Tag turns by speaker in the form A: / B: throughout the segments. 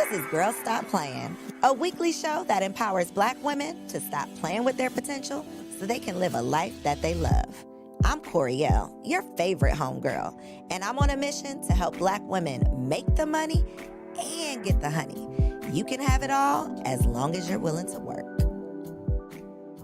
A: This is Girl Stop Playin, a weekly show that empowers Black women to stop playing with their potential so they can live a life that they love. I'm Coriel, your favorite homegirl, and I'm on a mission to help Black women make the money and get the honey. You can have it all as long as you're willing to work.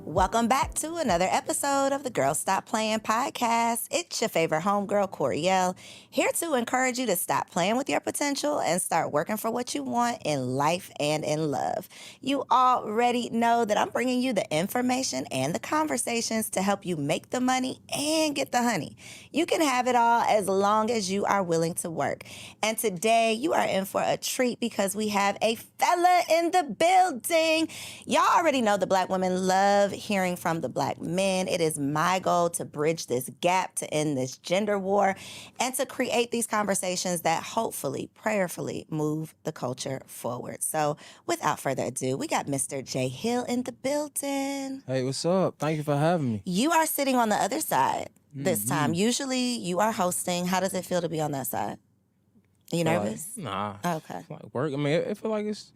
A: Welcome back to another episode of the Girl Stop Playin podcast. It's your favorite homegirl, Coriel, here to encourage you to stop playing with your potential and start working for what you want in life and in love. You already know that I'm bringing you the information and the conversations to help you make the money and get the honey. You can have it all as long as you are willing to work. And today you are in for a treat because we have a fella in the building. Y'all already know the Black women love hearing from the Black men. It is my goal to bridge this gap, to end this gender war, and to create these conversations that hopefully, prayerfully move the culture forward. So without further ado, we got Mr. J. Hill in the building.
B: Hey, what's up? Thank you for having me.
A: You are sitting on the other side this time. Usually you are hosting. How does it feel to be on that side? Are you nervous?
B: Nah.
A: Okay.
B: It's like work. I mean, it feel like it's,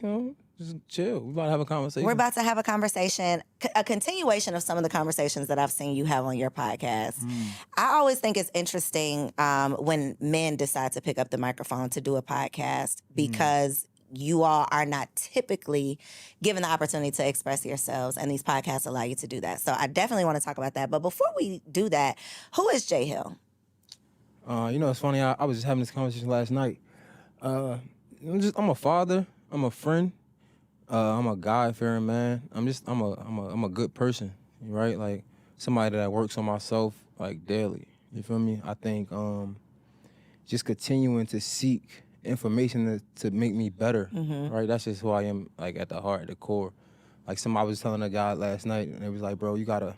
B: just chill. We about to have a conversation.
A: We're about to have a conversation, a continuation of some of the conversations that I've seen you have on your podcast. I always think it's interesting when men decide to pick up the microphone to do a podcast because you all are not typically given the opportunity to express yourselves, and these podcasts allow you to do that. So I definitely want to talk about that. But before we do that, who is J. Hill?
B: It's funny. I was just having this conversation last night. I'm a father. I'm a friend. I'm a God-fearing man. I'm a good person, right? Like somebody that works on myself like daily. You feel me? I think just continuing to seek information to make me better, right? That's just who I am, like at the heart, at the core. Like somebody was telling a guy last night, and it was like, bro, you gotta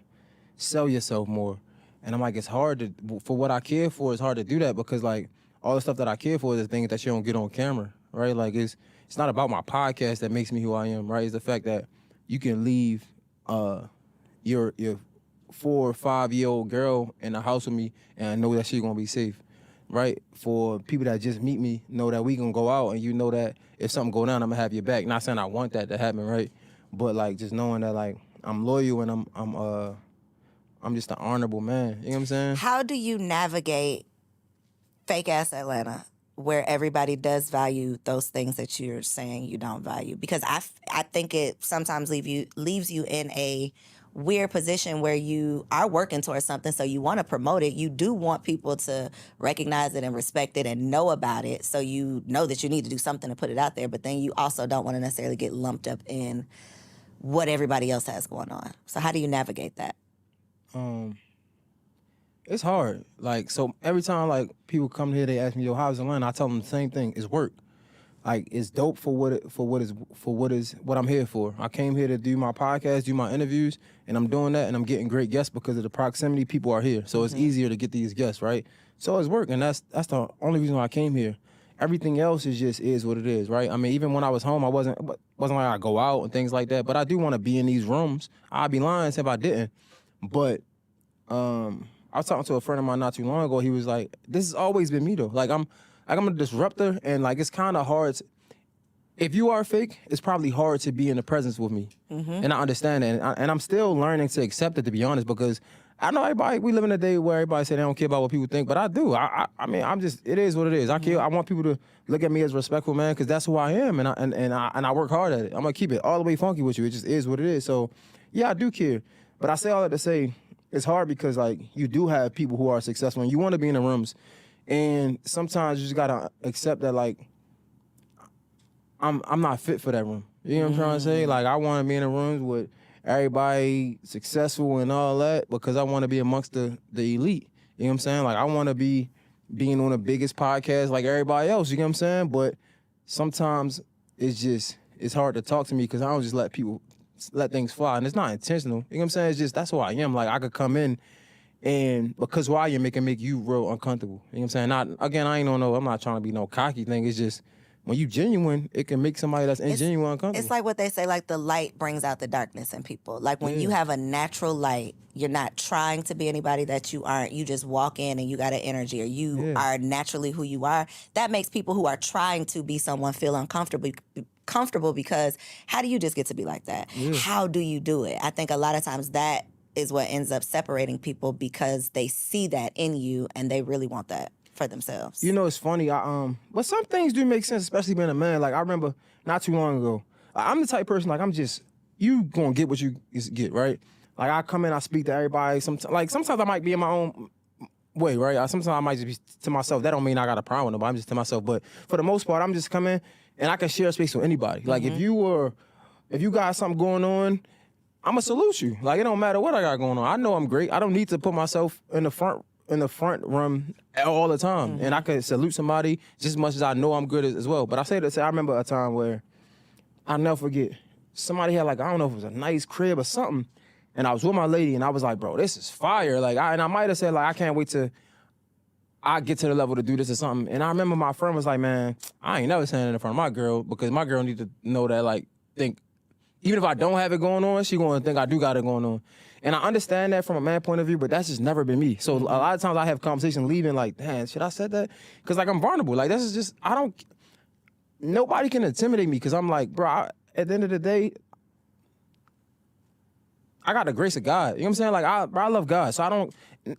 B: sell yourself more. And I'm like, it's hard for what I care for, it's hard to do that because like all the stuff that I care for is the things that you don't get on camera, right? Like it's not about my podcast that makes me who I am, right? It's the fact that you can leave your 4 or 5 year old girl in the house with me and I know that she's gonna be safe, right? For people that just meet me, know that we gonna go out and you know that if something go down, I'm gonna have your back. Not saying I want that to happen, right? But like just knowing that like I'm loyal and I'm just an honorable man. You know what I'm saying?
A: How do you navigate fake-ass Atlanta where everybody does value those things that you're saying you don't value? Because I think it sometimes leaves you in a weird position where you are working towards something, so you want to promote it. You do want people to recognize it and respect it and know about it, so you know that you need to do something to put it out there, but then you also don't want to necessarily get lumped up in what everybody else has going on. So how do you navigate that?
B: It's hard. Like, so every time like people come here, they ask me, yo, how's Atlanta? I tell them the same thing. It's work. Like, it's dope for what I'm here for. I came here to do my podcast, do my interviews, and I'm doing that, and I'm getting great guests because of the proximity. People are here, so it's easier to get these guests, right? So it's work, and that's the only reason why I came here. Everything else is what it is, right? I mean, even when I was home, I wasn't like I go out and things like that. But I do want to be in these rooms. I'd be lying if I didn't. But I was talking to a friend of mine not too long ago. He was like, "This has always been me, though. Like I'm a disruptor, and like it's kind of hard. If you are fake, it's probably hard to be in the presence with me, and I understand that. And I'm still learning to accept it, to be honest, because I know everybody. We live in a day where everybody say they don't care about what people think, but I do. I mean, I'm just. It is what it is. I care. I want people to look at me as a respectful man, because that's who I am, and I work hard at it. I'm gonna keep it all the way funky with you. It just is what it is. So, yeah, I do care, but I say all that to say. It's hard because, like, you do have people who are successful and you want to be in the rooms. And sometimes you just got to accept that, like, I'm not fit for that room. You know what I'm trying to say? Like, I want to be in the rooms with everybody successful and all that because I want to be amongst the elite. You know what I'm saying? Like, I want to be being on the biggest podcast like everybody else. You know what I'm saying? But sometimes it's hard to talk to me because I don't just let things fly, and it's not intentional. You know what I'm saying? It's just, that's who I am. Like, I could come in, and because who I am, it can make you real uncomfortable. You know what I'm saying? I'm not trying to be no cocky thing. It's just, when you genuine, it can make somebody that's ingenuine uncomfortable.
A: It's like what they say, like the light brings out the darkness in people. Like when you have a natural light, you're not trying to be anybody that you aren't. You just walk in and you got an energy, or you are naturally who you are. That makes people who are trying to be someone feel uncomfortable comfortable because how do you just get to be like that? How do you do it? I think a lot of times that is what ends up separating people because they see that in you and they really want that for themselves.
B: You know, it's funny. But some things do make sense, especially being a man. Like I remember not too long ago, I'm the type of person like you gonna get what you get, right? Like I come in, I speak to everybody. Sometimes I might be in my own way, right? Sometimes I might just be to myself. That don't mean I got a problem with nobody. I'm just to myself. But for the most part, I'm just coming and I can share space with anybody. Like if you got something going on, I'ma salute you. Like it don't matter what I got going on. I know I'm great. I don't need to put myself in the front room all the time. And I could salute somebody just as much as I know I'm good as well. But I say I remember a time where I'll never forget. Somebody had like, I don't know if it was a nice crib or something. And I was with my lady and I was like, bro, this is fire. Like I might have said like, I can't wait till I get to the level to do this or something. And I remember my friend was like, man, I ain't never saying it in front of my girl because my girl need to know that like, even if I don't have it going on, she gonna think I do got it going on. And I understand that from a man point of view, but that's just never been me. So a lot of times I have conversations leaving like, damn, should I said that? Because like I'm vulnerable. Like this is just, nobody can intimidate me because I'm like, bro, at the end of the day, I got the grace of God. You know what I'm saying? Like I love God. So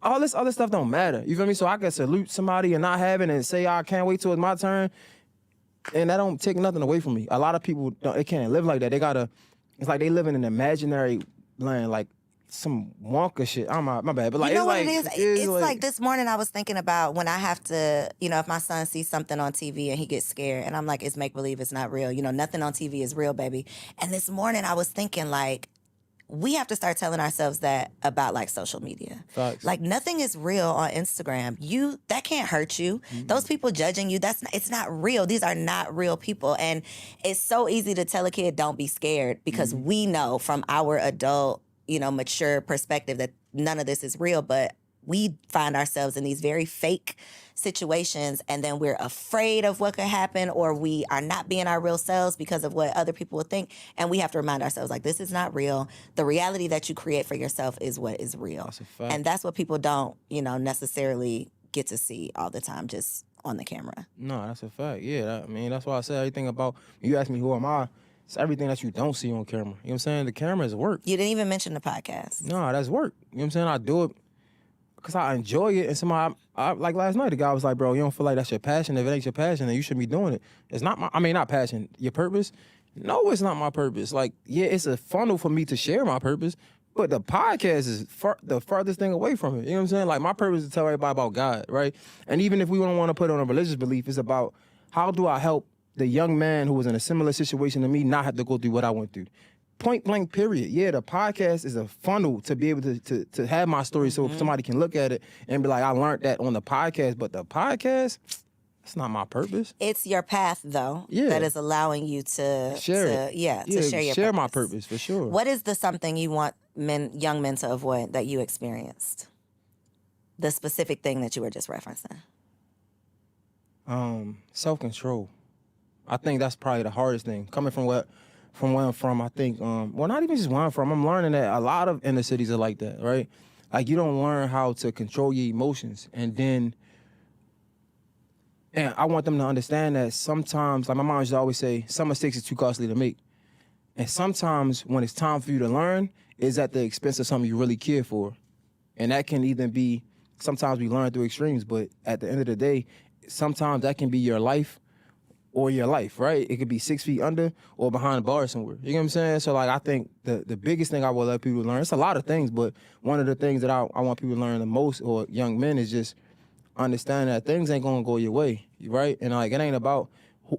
B: all this other stuff don't matter. You feel me? So I can salute somebody and not have it and say I can't wait till it's my turn. And that don't take nothing away from me. A lot of people they can't live like that. It's like they live in an imaginary land, like some Wonka shit. My bad. But like,
A: you know what
B: it
A: is? It's like this morning I was thinking about when I have to, if my son sees something on TV and he gets scared and I'm like, it's make believe, it's not real. Nothing on TV is real, baby. And this morning I was thinking like, we have to start telling ourselves that about like social media.
B: Facts.
A: Like nothing is real on Instagram. That can't hurt you. Those people judging you, it's not real. These are not real people. And it's so easy to tell a kid don't be scared because we know from our adult, mature perspective that none of this is real, but we find ourselves in these very fake situations and then we're afraid of what could happen or we are not being our real selves because of what other people will think. And we have to remind ourselves like, this is not real. The reality that you create for yourself is what is real.
B: That's a fact.
A: And that's what people don't, necessarily get to see all the time just on the camera.
B: No, that's a fact. Yeah, that's why I said everything about, you ask me who am I, it's everything that you don't see on camera. You know what I'm saying? The camera is work.
A: You didn't even mention the podcast.
B: No, that's work. You know what I'm saying? I do it because I enjoy it. And somebody, like last night, the guy was like, bro, you don't feel like that's your passion? If it ain't your passion, then you shouldn't be doing it. It's not not passion, your purpose? No, it's not my purpose. Like, yeah, it's a funnel for me to share my purpose, but the podcast is the farthest thing away from it. You know what I'm saying? Like, my purpose is to tell everybody about God, right? And even if we don't want to put it on a religious belief, it's about how do I help the young man who was in a similar situation to me not have to go through what I went through. Point blank, period. Yeah, the podcast is a funnel to be able to have my story so if somebody can look at it and be like, I learned that on the podcast, but the podcast, that's not my purpose.
A: It's your path, though, that is allowing you to
B: share it.
A: To share your purpose.
B: My purpose, for sure.
A: What is the something you want young men to avoid that you experienced? The specific thing that you were just referencing.
B: Self-control. I think that's probably the hardest thing. Coming from where I'm from, I think, not even just where I'm from, I'm learning that a lot of inner cities are like that, right? Like, you don't learn how to control your emotions. And I want them to understand that sometimes, like my mom used to always say, some mistakes are too costly to make. And sometimes when it's time for you to learn, it's at the expense of something you really care for. And that can either be, sometimes we learn through extremes, but at the end of the day, sometimes that can be your life or your life, right? It could be 6 feet under or behind a bar somewhere. You know what I'm saying? So, like, I think the biggest thing I will let people learn, it's a lot of things, but one of the things that I want people to learn the most, or young men, is just understand that things ain't gonna go your way, right? And, like, it ain't about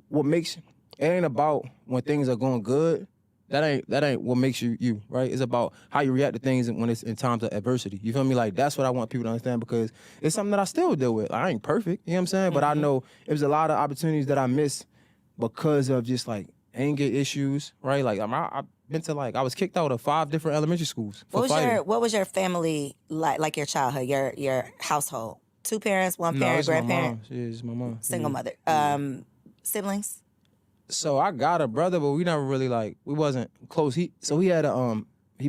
B: when things are going good. That ain't what makes you, right? It's about how you react to things when it's in times of adversity. You feel me? Like, that's what I want people to understand because it's something that I still deal with. Like, I ain't perfect, you know what I'm saying? But I know there's a lot of opportunities that I miss because of just, like, anger issues, right? Like, I've been to, like, I was kicked out of 5 different elementary schools for fighting.
A: What was your family like your childhood, your household? 2 parents, 1 parent, grandparent?
B: Yeah, it's my mom.
A: Single mother. Siblings?
B: So I got a brother, but we never really we wasn't close. He was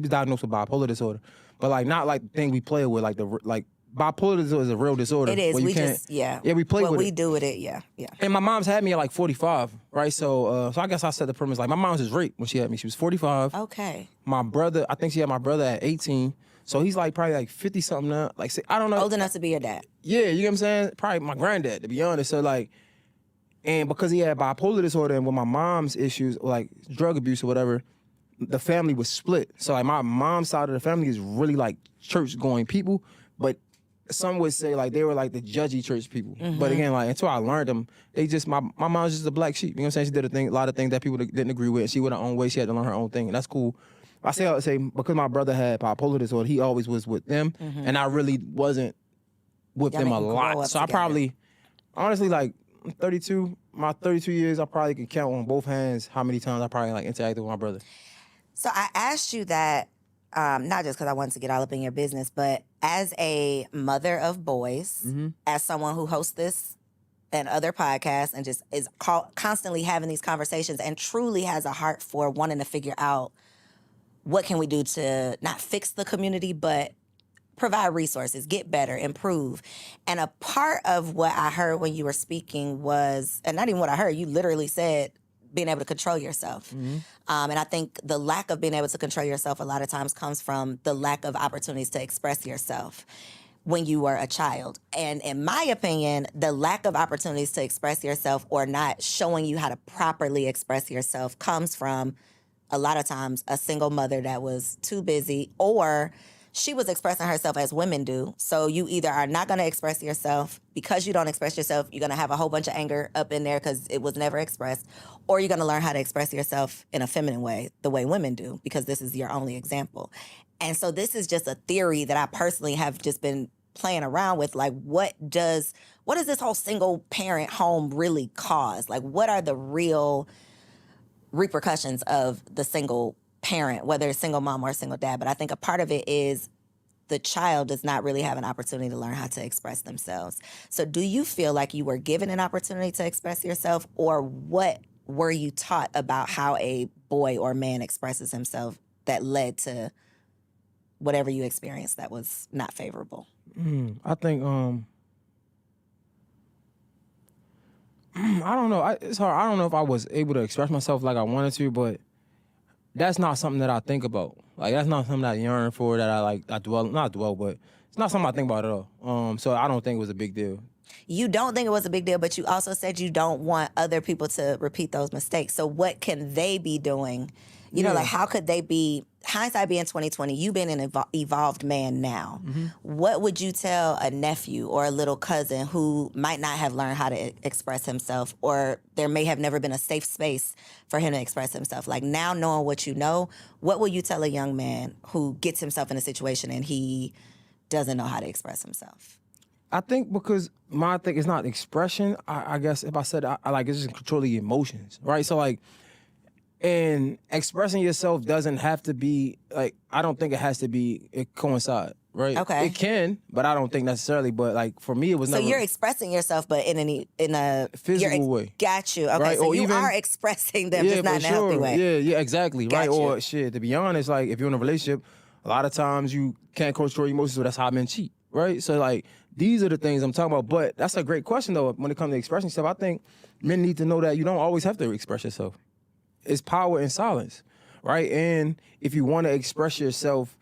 B: diagnosed with bipolar disorder, but like not like the thing we play with, like bipolar disorder is a real disorder.
A: It is.
B: where you
A: We
B: can't-
A: just, yeah.
B: Yeah, we play
A: what
B: with
A: we
B: it.
A: do with it, yeah.
B: And my mom's had me at like 45, right? So I guess I set the premise, like, my mom was raped when she had me. She was 45.
A: Okay.
B: My brother, I think she had my brother at 18. So he's like probably like 50-something now. Like, I don't know.
A: Old enough to be your dad.
B: Yeah, you know what I'm saying? Probably my granddad, to be honest. So like, and because he had bipolar disorder and with my mom's issues, like drug abuse or whatever, the family was split. So like my mom's side of the family is really like church going people, but some would say like they were like the judgy church people. But again, like until I learned them, they just my mom's just a black sheep. You know what I'm saying? She did a lot of things that people didn't agree with. And she went her own way. She had to learn her own thing, and that's cool. I say because my brother had bipolar disorder, he always was with them, and I really wasn't with them a
A: didn't grow
B: lot.
A: up
B: So I
A: together.
B: probably, honestly, like I'm 32. My 32 years, I probably can count on both hands how many times I probably like interacted with my brother.
A: So I asked you that, not just because I wanted to get all up in your business, but as a mother of boys, as someone who hosts this and other podcasts and just is constantly having these conversations and truly has a heart for wanting to figure out what can we do to not fix the community, but provide resources, get better, improve. And a part of what I heard when you were speaking was, and not even what I heard, you literally said being able to control yourself. And I think the lack of being able to control yourself a lot of times comes from the lack of opportunities to express yourself when you were a child. And in my opinion, the lack of opportunities to express yourself or not showing you how to properly express yourself comes from a lot of times a single mother that was too busy, or she was expressing herself as women do. So you either are not going to express yourself because you don't express yourself, you're going to have a whole bunch of anger up in there because it was never expressed, or you're going to learn how to express yourself in a feminine way, the way women do, because this is your only example. And so this is just a theory that I personally have just been playing around with. Like, what does this whole single parent home really cause? Like, what are the real repercussions of the single parent, whether it's single mom or a single dad? But I think a part of it is the child does not really have an opportunity to learn how to express themselves. So do you feel like you were given an opportunity to express yourself, or what were you taught about how a boy or man expresses himself that led to whatever you experienced that was not favorable?
B: I think I don't know. It's hard. I don't know if I was able to express myself like I wanted to, but that's not something that I think about. Like, that's not something I yearn for, that I dwell, but it's not something I think about at all. So I don't think it was a big deal.
A: You don't think it was a big deal, but you also said you don't want other people to repeat those mistakes. So what can they be doing? You know, like, how could they be, hindsight being 2020, you being an evolved man now, what would you tell a nephew or a little cousin who might not have learned how to express himself, or there may have never been a safe space for him to express himself? Like, now knowing what you know, what will you tell a young man who gets himself in a situation and he doesn't know how to express himself?
B: I think because my thing is not expression. I guess if I said I like, it's just controlling emotions, right? So like, and expressing yourself doesn't have to be like, I don't think it coincide, right?
A: Okay.
B: It can, but I don't think necessarily. But like, for me, it was
A: So
B: never
A: you're expressing yourself, but in a
B: physical way.
A: Got you. Okay,
B: Right?
A: so
B: Or
A: you
B: even-
A: are expressing them, just not in a healthy way.
B: Yeah, exactly, right?
A: Got you.
B: Or shit, to be honest, like if you're in a relationship, a lot of times you can't control your emotions, so that's how men cheat, right? So like, these are the things I'm talking about. But that's a great question though. When it comes to expressing yourself, I think men need to know that you don't always have to express yourself. It's power in silence, right? And if you want to express yourself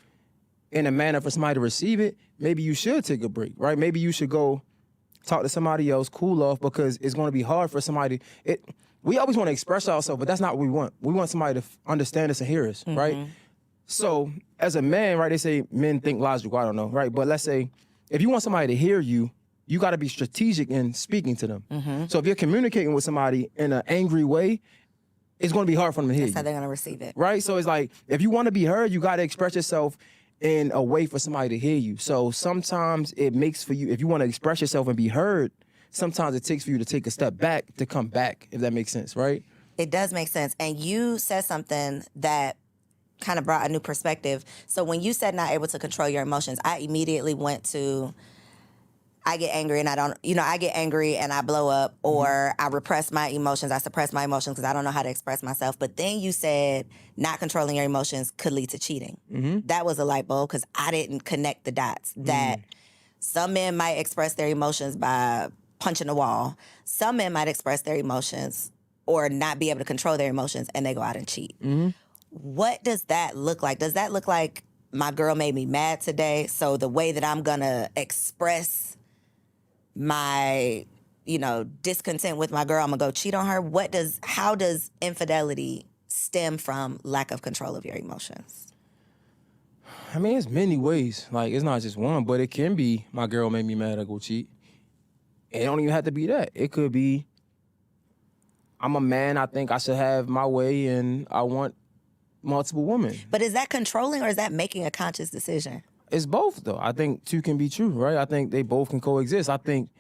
B: in a manner for somebody to receive it, maybe you should take a break, right? Maybe you should go talk to somebody else, cool off, because it's going to be hard for somebody. We always want to express ourselves, but that's not what we want. We want somebody to understand us and hear us, right? So as a man, right, they say men think logical, I don't know, right? But let's say if you want somebody to hear you, you got to be strategic in speaking to them. So if you're communicating with somebody in an angry way, it's going to be hard for them to hear
A: That's how
B: you,
A: they're going to receive it.
B: right? So it's like, if you want to be heard, you got to express yourself in a way for somebody to hear you. So sometimes it makes for you, if you want to express yourself and be heard, sometimes it takes for you to take a step back to come back, if that makes sense, right?
A: It does make sense. And you said something that kind of brought a new perspective. So when you said not able to control your emotions, I immediately went to, I get angry and I get angry and I blow up, or I repress my emotions. I suppress my emotions because I don't know how to express myself. But then you said not controlling your emotions could lead to cheating. That was a light bulb because I didn't connect the dots. That Some men might express their emotions by punching the wall. Some men might express their emotions or not be able to control their emotions, and they go out and cheat. What does that look like? Does that look like my girl made me mad today, so the way that I'm gonna express my, discontent with my girl, I'm gonna go cheat on her? How does infidelity stem from lack of control of your emotions?
B: I mean, it's many ways. Like, it's not just one, but it can be my girl made me mad, I go cheat. It don't even have to be that. It could be I'm a man, I think I should have my way, and I want multiple women.
A: But is that controlling or is that making a conscious decision?
B: It's both, though. I think two can be true, right? I think they both can coexist. I think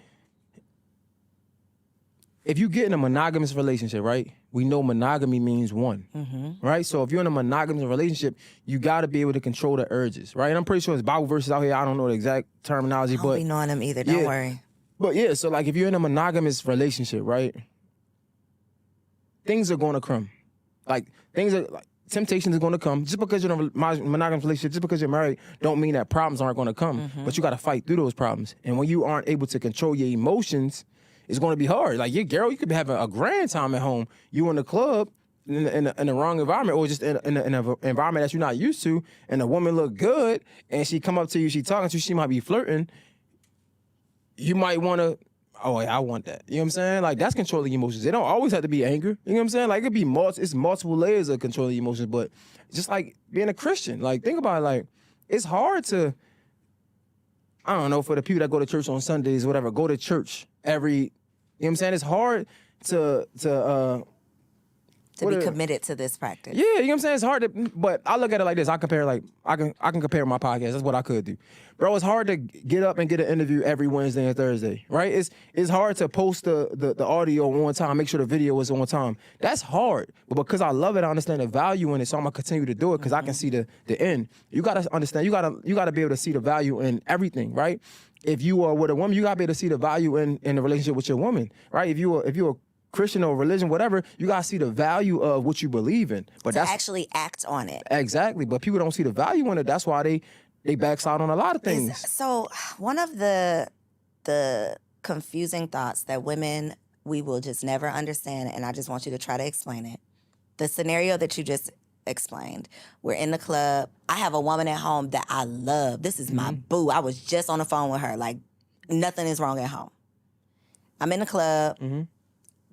B: if you get in a monogamous relationship, right, we know monogamy means one, right? So if you're in a monogamous relationship, you got to be able to control the urges, right? And I'm pretty sure there's Bible verses out here. I don't know the exact terminology,
A: I don't
B: but
A: be knowing them either. Don't worry.
B: But yeah, so like if you're in a monogamous relationship, right, things are going to come. Temptations are going to come. Just because you're in a monogamous relationship, just because you're married, don't mean that problems aren't going to come. But you got to fight through those problems. And when you aren't able to control your emotions, it's going to be hard. Like your girl, you could be having a grand time at home. You in the club in the wrong environment, or just in an environment that you're not used to, and the woman look good, and she come up to you, she talking to you, she might be flirting. You might want to, oh, yeah, I want that. You know what I'm saying? Like, that's controlling emotions. It don't always have to be anger. You know what I'm saying? Like, it could be it's multiple layers of controlling emotions, but just like being a Christian, like, think about it, like, it's hard to, I don't know, for the people that go to church on Sundays, whatever, go to church every, you know what I'm saying? It's hard to
A: be committed to this practice.
B: Yeah, you know what I'm saying? It's hard to, but I look at it like this. I can compare my podcast. That's what I could do. Bro, it's hard to get up and get an interview every Wednesday and Thursday, right? It's hard to post the audio on time, make sure the video is on time. That's hard. But because I love it, I understand the value in it, so I'm gonna continue to do it because I can see the end. You gotta understand, you gotta be able to see the value in everything, right? If you are with a woman, you gotta be able to see the value in the relationship with your woman, right? If you're a Christian or religion, whatever, you gotta see the value of what you believe in. But that's
A: actually act on it.
B: Exactly. But people don't see the value in it. That's why they backslide on a lot of things.
A: So one of the confusing thoughts that we will just never understand, and I just want you to try to explain it. The scenario that you just explained. We're in the club. I have a woman at home that I love. This is my boo. I was just on the phone with her. Like, nothing is wrong at home. I'm in the club.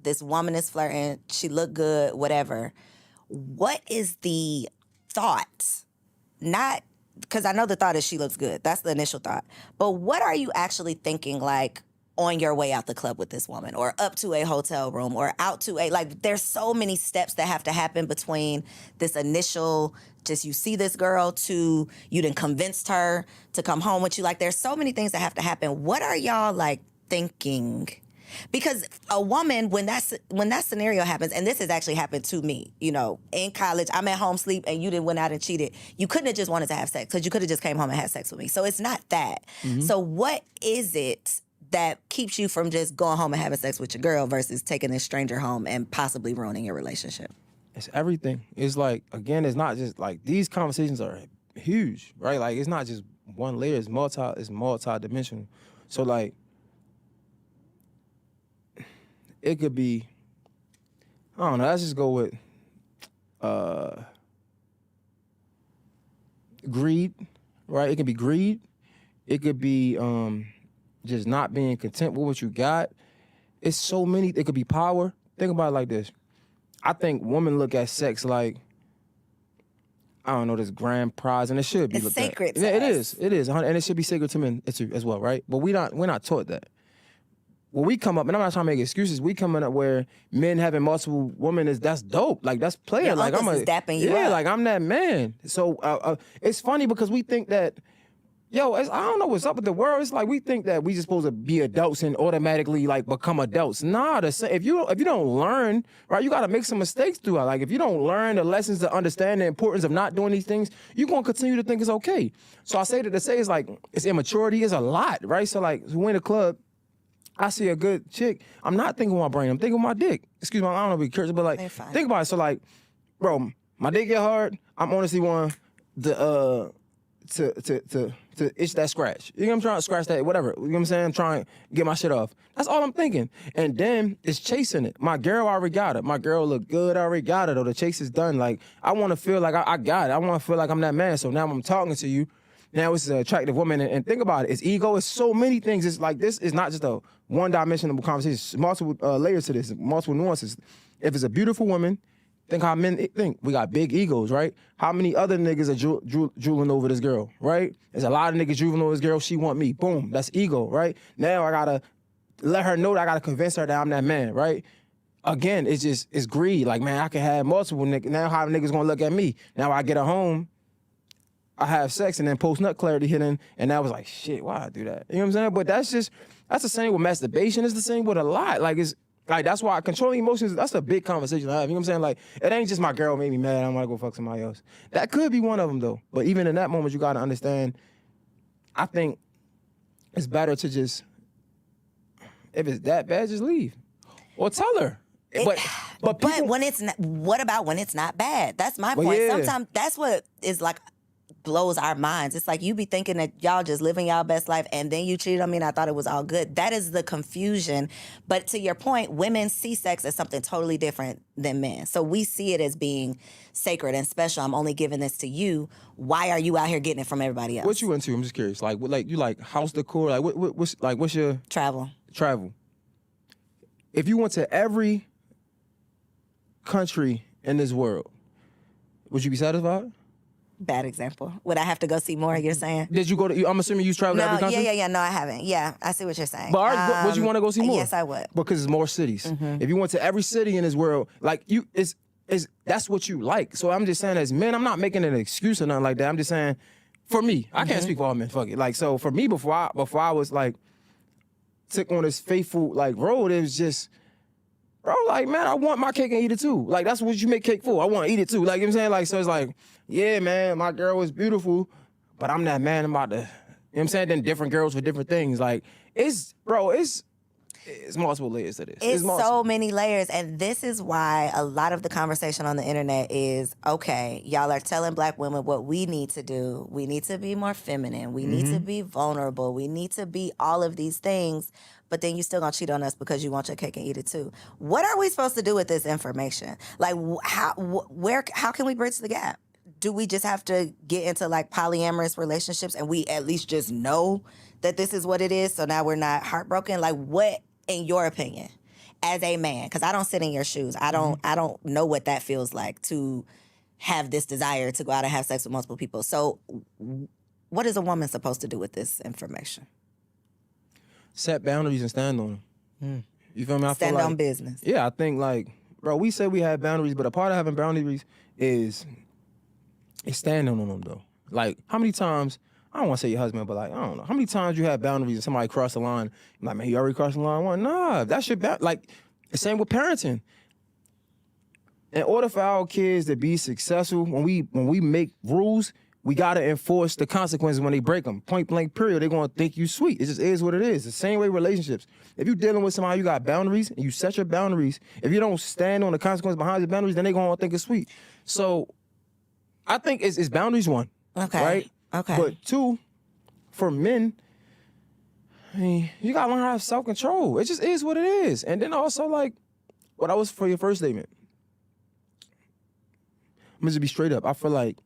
A: This woman is flirting. She look good, whatever. What is the thought? Not, because I know the thought is she looks good. That's the initial thought. But what are you actually thinking, like, on your way out the club with this woman, or up to a hotel room, or out to there's so many steps that have to happen between this initial, just you see this girl, to you done convinced her to come home with you. Like, there's so many things that have to happen. What are y'all, like, thinking? Because a woman, when that scenario happens, and this has actually happened to me, in college, I'm at home sleep and you didn't went out and cheated. You couldn't have just wanted to have sex, because you could have just came home and had sex with me. So it's not that. So what is it that keeps you from just going home and having sex with your girl versus taking this stranger home and possibly ruining your relationship?
B: It's everything. It's like, again, it's not just like, these conversations are huge, right? Like, it's not just one layer, it's multi-dimensional. So like, it could be, I don't know, let's just go with greed, right? It could be greed. It could be just not being content with what you got. It's so many. It could be power. Think about it like this. I think women look at sex like, I don't know, this grand prize, and it should be
A: it's
B: looked
A: sacred
B: at.
A: to
B: Yeah,
A: us.
B: it is, and it should be sacred to men as well, right? But we're not taught that. When we come up, and I'm not trying to make excuses, we coming up where men having multiple women that's dope. Like, that's player.
A: Your
B: like,
A: uncles is dapping you up.
B: like, I'm that man. So it's funny because we think that, I don't know what's up with the world. It's like we think that we just supposed to be adults and automatically like become adults. Nah, if you don't learn, right, you got to make some mistakes throughout. Like, if you don't learn the lessons to understand the importance of not doing these things, you're gonna continue to think it's okay. So I say that to say it's like, it's immaturity is a lot, right? So like, when in the club, I see a good chick, I'm not thinking with my brain, I'm thinking with my dick. Excuse me, I don't know if we cursing, but like, think about it. So like, bro, my dick get hard, I'm honestly one to to itch that scratch. You know what I'm trying to scratch that, whatever. You know what I'm saying? I'm trying to get my shit off. That's all I'm thinking. And then it's chasing it. My girl already got it. My girl look good, I already got it, though. The chase is done. Like, I want to feel like I got it. I want to feel like I'm that man. So now I'm talking to you. Now it's an attractive woman. And think about it. It's ego. It's so many things. It's like, this is not just a one-dimensional conversation. It's multiple layers to this, multiple nuances. If it's a beautiful woman, think how men think. We got big egos, right? How many other niggas are drooling over this girl, right? There's a lot of niggas drooling over this girl. She want me. Boom. That's ego, right? Now I gotta let her know that I gotta convince her that I'm that man, right? Again, it's greed. Like, man, I can have multiple niggas. Now how niggas gonna look at me? Now I get her home, I have sex, and then post-nut clarity hitting, and that was like, shit, why I do that? You know what I'm saying? But that's the same with masturbation. It's the same with a lot. Like, that's why controlling emotions, that's a big conversation to have. You know what I'm saying? Like, it ain't just my girl made me mad, I want to go fuck somebody else. That could be one of them, though. But even in that moment, you got to understand, I think it's better to just, if it's that bad, just leave. Or tell her. But
A: when it's not, what about when it's not bad? That's my point.
B: Yeah.
A: Sometimes that's what is like, blows our minds. It's like you be thinking that y'all just living y'all best life and then you cheated on me and I thought it was all good. That is the confusion. But to your point, women see sex as something totally different than men. So we see it as being sacred and special. I'm only giving this to you. Why are you out here getting it from everybody else?
B: What you into? I'm just curious. Like, you like house decor? Like, what's your
A: travel?
B: If you went to every country in this world, would you be satisfied?
A: Bad example. Would I have to go see more, you're saying?
B: Did you go to, I'm assuming you traveled to every country?
A: Yeah. No, I haven't. Yeah, I see what you're saying.
B: But would you want to go see more?
A: Yes, I would.
B: Because it's more cities. Mm-hmm. If you went to every city in this world, like that's what you like. So I'm just saying as men, I'm not making an excuse or nothing like that. I'm just saying, for me, I can't speak for all men, fuck it. Like, so for me, before I was like, took on this faithful like road, it was just, bro, like, man, I want my cake and eat it too. Like, that's what you make cake for. I want to eat it too. Like, you know what I'm saying? Like, so it's like, yeah, man, my girl was beautiful, but I'm that man about to, you know what I'm saying? Then different girls for different things. Like, it's multiple layers to this.
A: It's so many layers. And this is why a lot of the conversation on the internet is, okay, y'all are telling black women what we need to do. We need to be more feminine. We need to be vulnerable. We need to be all of these things. But then you still gonna cheat on us because you want your cake and eat it too. What are we supposed to do with this information? Like, how can we bridge the gap? Do we just have to get into like polyamorous relationships and we at least just know that this is what it is, so now we're not heartbroken? Like, what, in your opinion, as a man, because I don't sit in your shoes, I don't know what that feels like to have this desire to go out and have sex with multiple people. So what is a woman supposed to do with this information?
B: Set boundaries and stand on them. You feel me?
A: Stand on business.
B: Yeah, I think like, bro, we say we have boundaries, but a part of having boundaries is standing on them though. Like, how many times, I don't want to say your husband, but like, I don't know, how many times you have boundaries and somebody crossed the line, like, man, he already crossed the line? Well, nah, that should be, like, the same with parenting. In order for our kids to be successful, when we make rules, we gotta enforce the consequences when they break them. Point blank, period. They're gonna think you sweet. It just is what it is. The same way relationships. If you're dealing with somebody, you got boundaries, and you set your boundaries. If you don't stand on the consequences behind your boundaries, then they're gonna think it's sweet. So I think it's boundaries, one.
A: Okay.
B: Right?
A: Okay.
B: But two, for men, I mean, you gotta learn how to have self-control. It just is what it is. And then also, like, what I was for your first statement. I'm gonna just be straight up. I feel like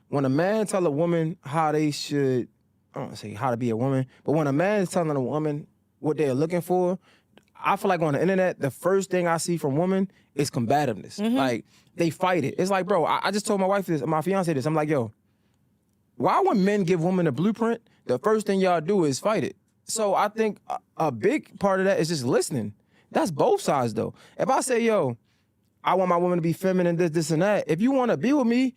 B: when a man tell a woman how they should, I don't want to say how to be a woman, but when a man is telling a woman what they're looking for, I feel like on the internet, the first thing I see from women is combativeness. Like, they fight it. It's like, bro, I just told my wife this, my fiance this. I'm like, yo, why when men give women a blueprint, the first thing y'all do is fight it? So I think a big part of that is just listening. That's both sides, though. If I say, yo, I want my woman to be feminine, this, and that, if you want to be with me,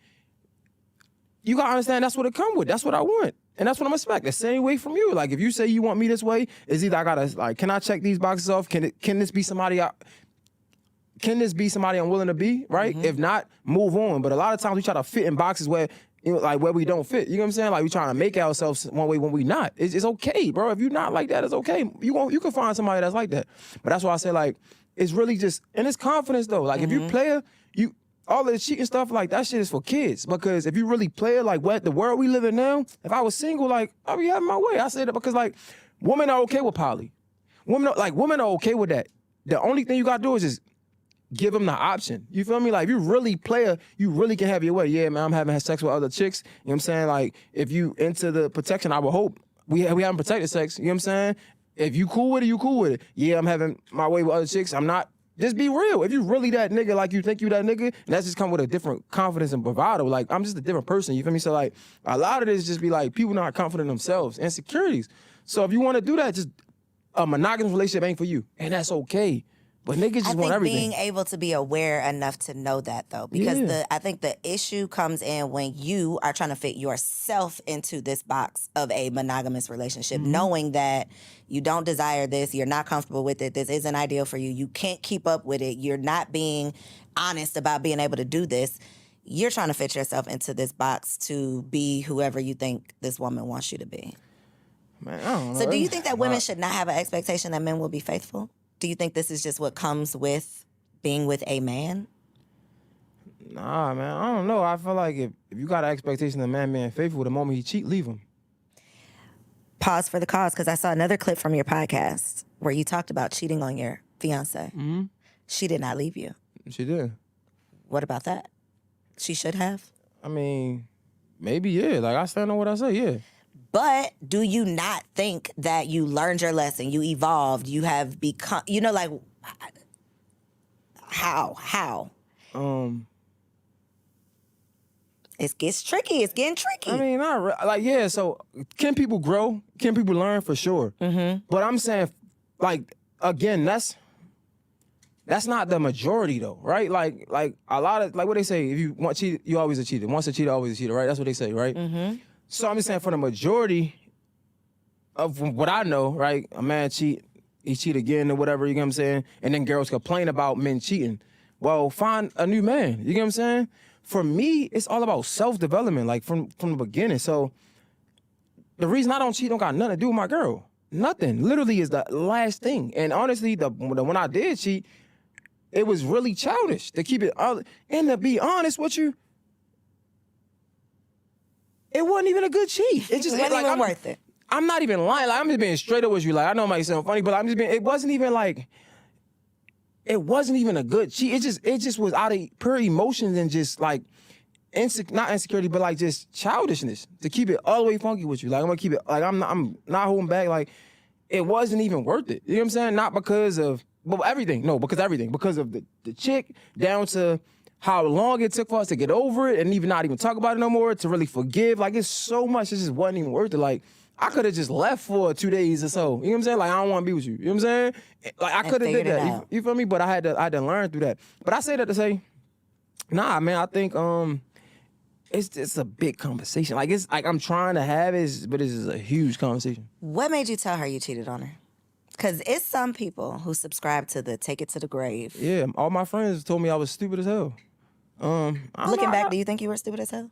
B: you got to understand that's what it come with. That's what I want. And that's what I'm expecting. The same way from you. Like, if you say you want me this way, it's either I got to, like, can I check these boxes off? Can this be somebody I'm willing to be, right? If not, move on. But a lot of times we try to fit in boxes where, you know, like, where we don't fit. You know what I'm saying? Like, we trying to make ourselves one way when we not. It's okay, bro. If you're not like that, it's okay. You can find somebody that's like that. But that's why I say, like, it's really just, and it's confidence, though. Like, if you player, all of the cheating stuff, like, that shit is for kids. Because if you really play it, like, what the world we live in now, if I was single, like, I'd be having my way. I say that because, like, women are okay with poly. Women are okay with that. The only thing you gotta do is just give them the option. You feel me? Like, if you really play you really can have your way. Yeah, man, I'm having sex with other chicks. You know what I'm saying? Like, if you into the protection, I would hope. We haven't protected sex. You know what I'm saying? If you cool with it, you cool with it. Yeah, I'm having my way with other chicks. I'm not. Just be real. If you really that nigga, like you think you that nigga, and that's just come with a different confidence and bravado. Like, I'm just a different person. You feel me? So, like, a lot of this just be like people not confident in themselves, insecurities. So if you want to do that, just a monogamous relationship ain't for you, and that's okay. But niggas just want everything.
A: Being able to be aware enough to know that, though, because I think the issue comes in when you are trying to fit yourself into this box of a monogamous relationship, knowing that you don't desire this, you're not comfortable with it, this isn't ideal for you, you can't keep up with it, you're not being honest about being able to do this. You're trying to fit yourself into this box to be whoever you think this woman wants you to be.
B: Man, I don't know.
A: So do you think that women should not have an expectation that men will be faithful? Do you think this is just what comes with being with a man?
B: Nah, man, I don't know. I feel like if you got an expectation of a man being faithful, the moment he cheat, leave him.
A: Pause for the cause, because I saw another clip from your podcast where you talked about cheating on your fiance. Mm-hmm. She did not leave you.
B: She did.
A: What about that? She should have?
B: I mean, maybe, yeah. Like, I stand on what I say, yeah.
A: But do you not think that you learned your lesson, you evolved, you have become, you know, like, how? It gets tricky. It's getting tricky.
B: I mean, yeah, so can people grow? Can people learn? For sure. Mm-hmm. But I'm saying, like, again, that's not the majority, though, right? Like a lot of, like what they say, if you want cheat, you always a cheater. Once a cheater, always a cheater, right? That's what they say, right? Mm-hmm. So I'm just saying, for the majority of what I know, right, a man he cheat again or whatever, you get what I'm saying? And then girls complain about men cheating. Well, find a new man, you get what I'm saying? For me, it's all about self-development, like from the beginning. So the reason I don't cheat don't got nothing to do with my girl. Nothing. Literally is the last thing. And honestly, when I did cheat, it was really childish to keep it, and to be honest with you, it wasn't even a good cheat. It just
A: wasn't
B: like,
A: even worth it.
B: I'm not even lying. Like, I'm just being straight up with you. Like, I know it might sound funny, but it wasn't even like, it wasn't even a good cheat. It just was out of pure emotions and just like, not insecurity, but like just childishness to keep it all the way funky with you. Like, I'm gonna keep it, like, I'm not holding back. Like, it wasn't even worth it. You know what I'm saying? Not because of, but everything. No, because everything. Because of the chick, down to how long it took for us to get over it and even not even talk about it no more, to really forgive. Like, it's so much, it just wasn't even worth it. Like, I could have just left for 2 days or so. You know what I'm saying? Like, I don't want to be with you. You know what I'm saying? Like, I could have did that. You feel me? But I had to learn through that. But I say that to say, nah, man, I think it's just a big conversation. Like, it's like I'm trying to have it, but it's just a huge conversation.
A: What made you tell her you cheated on her? Because it's some people who subscribe to the take it to the grave.
B: Yeah, all my friends told me I was stupid as hell.
A: Looking back, do you think you were stupid as hell?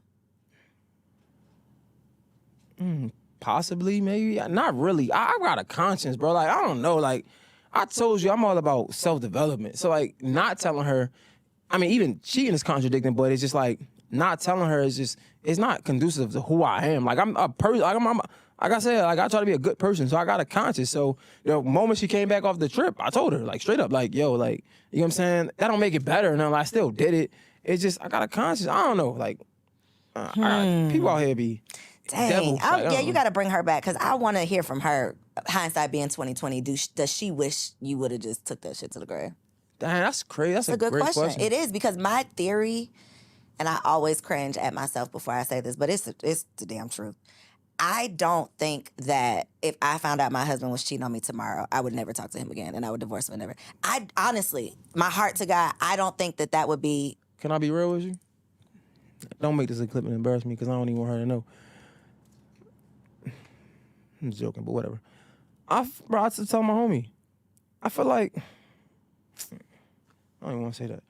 B: Possibly, maybe. Not really. I got a conscience, bro. Like, I don't know. Like, I told you, I'm all about self-development. So, like, not telling her, I mean, even cheating is contradicting, but it's just like, not telling her is just, it's not conducive to who I am. Like, I'm a person, like I said, like, I try to be a good person, so I got a conscience. So the moment she came back off the trip, I told her, like, straight up, like, yo, like, you know what I'm saying? That don't make it better. And I still did it. It's just, I got a conscience. I don't know. Like, people out here be
A: dang.
B: devils. Like,
A: you got to bring her back, because I want to hear from her, hindsight being 2020, does she wish you would have just took that shit to the grave?
B: Dang, that's crazy. That's a
A: good
B: great
A: question. It is, because my theory, and I always cringe at myself before I say this, but it's the damn truth. I don't think that if I found out my husband was cheating on me tomorrow, I would never talk to him again and I would divorce him and never. I honestly, my heart to God, I don't think that would be.
B: Can I be real with you? Don't make this a clip and embarrass me, because I don't even want her to know. I'm joking, but whatever. I to tell my homie, I feel like, I don't even want to say that.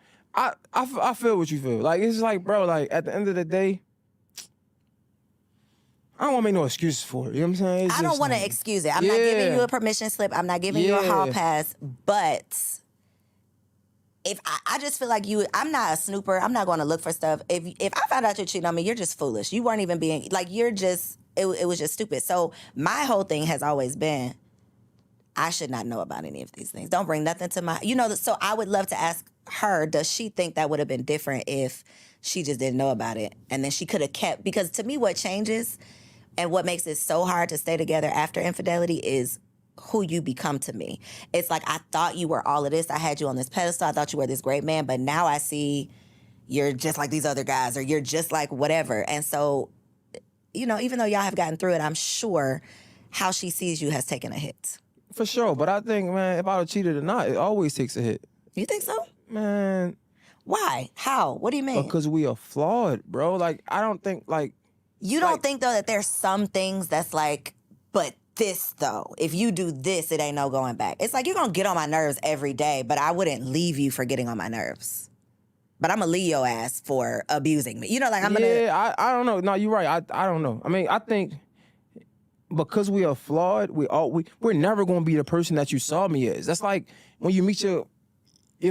B: I feel what you feel. Like, it's like, bro, like, at the end of the day, I don't want to make no excuses for it. You know what I'm saying?
A: I don't want to excuse it. I'm not giving you a permission slip. I'm not giving you a hall pass. But if I just feel like I'm not a snooper. I'm not going to look for stuff. If I found out you're cheating on me, you're just foolish. You weren't even being like you're just. It was just stupid. So my whole thing has always been, I should not know about any of these things. Don't bring nothing to my. So I would love to ask her, does she think that would have been different if she just didn't know about it, and then she could have kept? Because to me, what changes and what makes it so hard to stay together after infidelity is who you become to me. It's like, I thought you were all of this. I had you on this pedestal. I thought you were this great man, but now I see you're just like these other guys, or you're just like whatever. And so, even though y'all have gotten through it, I'm sure how she sees you has taken a hit.
B: For sure, but I think, man, if I would cheated or not, it always takes a hit.
A: You think so?
B: Man.
A: Why? How? What do you mean?
B: Because we are flawed, bro. Like, I don't think, like...
A: You don't think, though, that there's some things that's like, but this, though, if you do this, it ain't no going back. It's like, you're going to get on my nerves every day, but I wouldn't leave you for getting on my nerves. But I'm going to leave your ass for abusing me. I'm going to...
B: Yeah, I don't know. No, you're right. I don't know. I mean, I think because we are flawed, we're never going to be the person that you saw me as. That's like when you meet your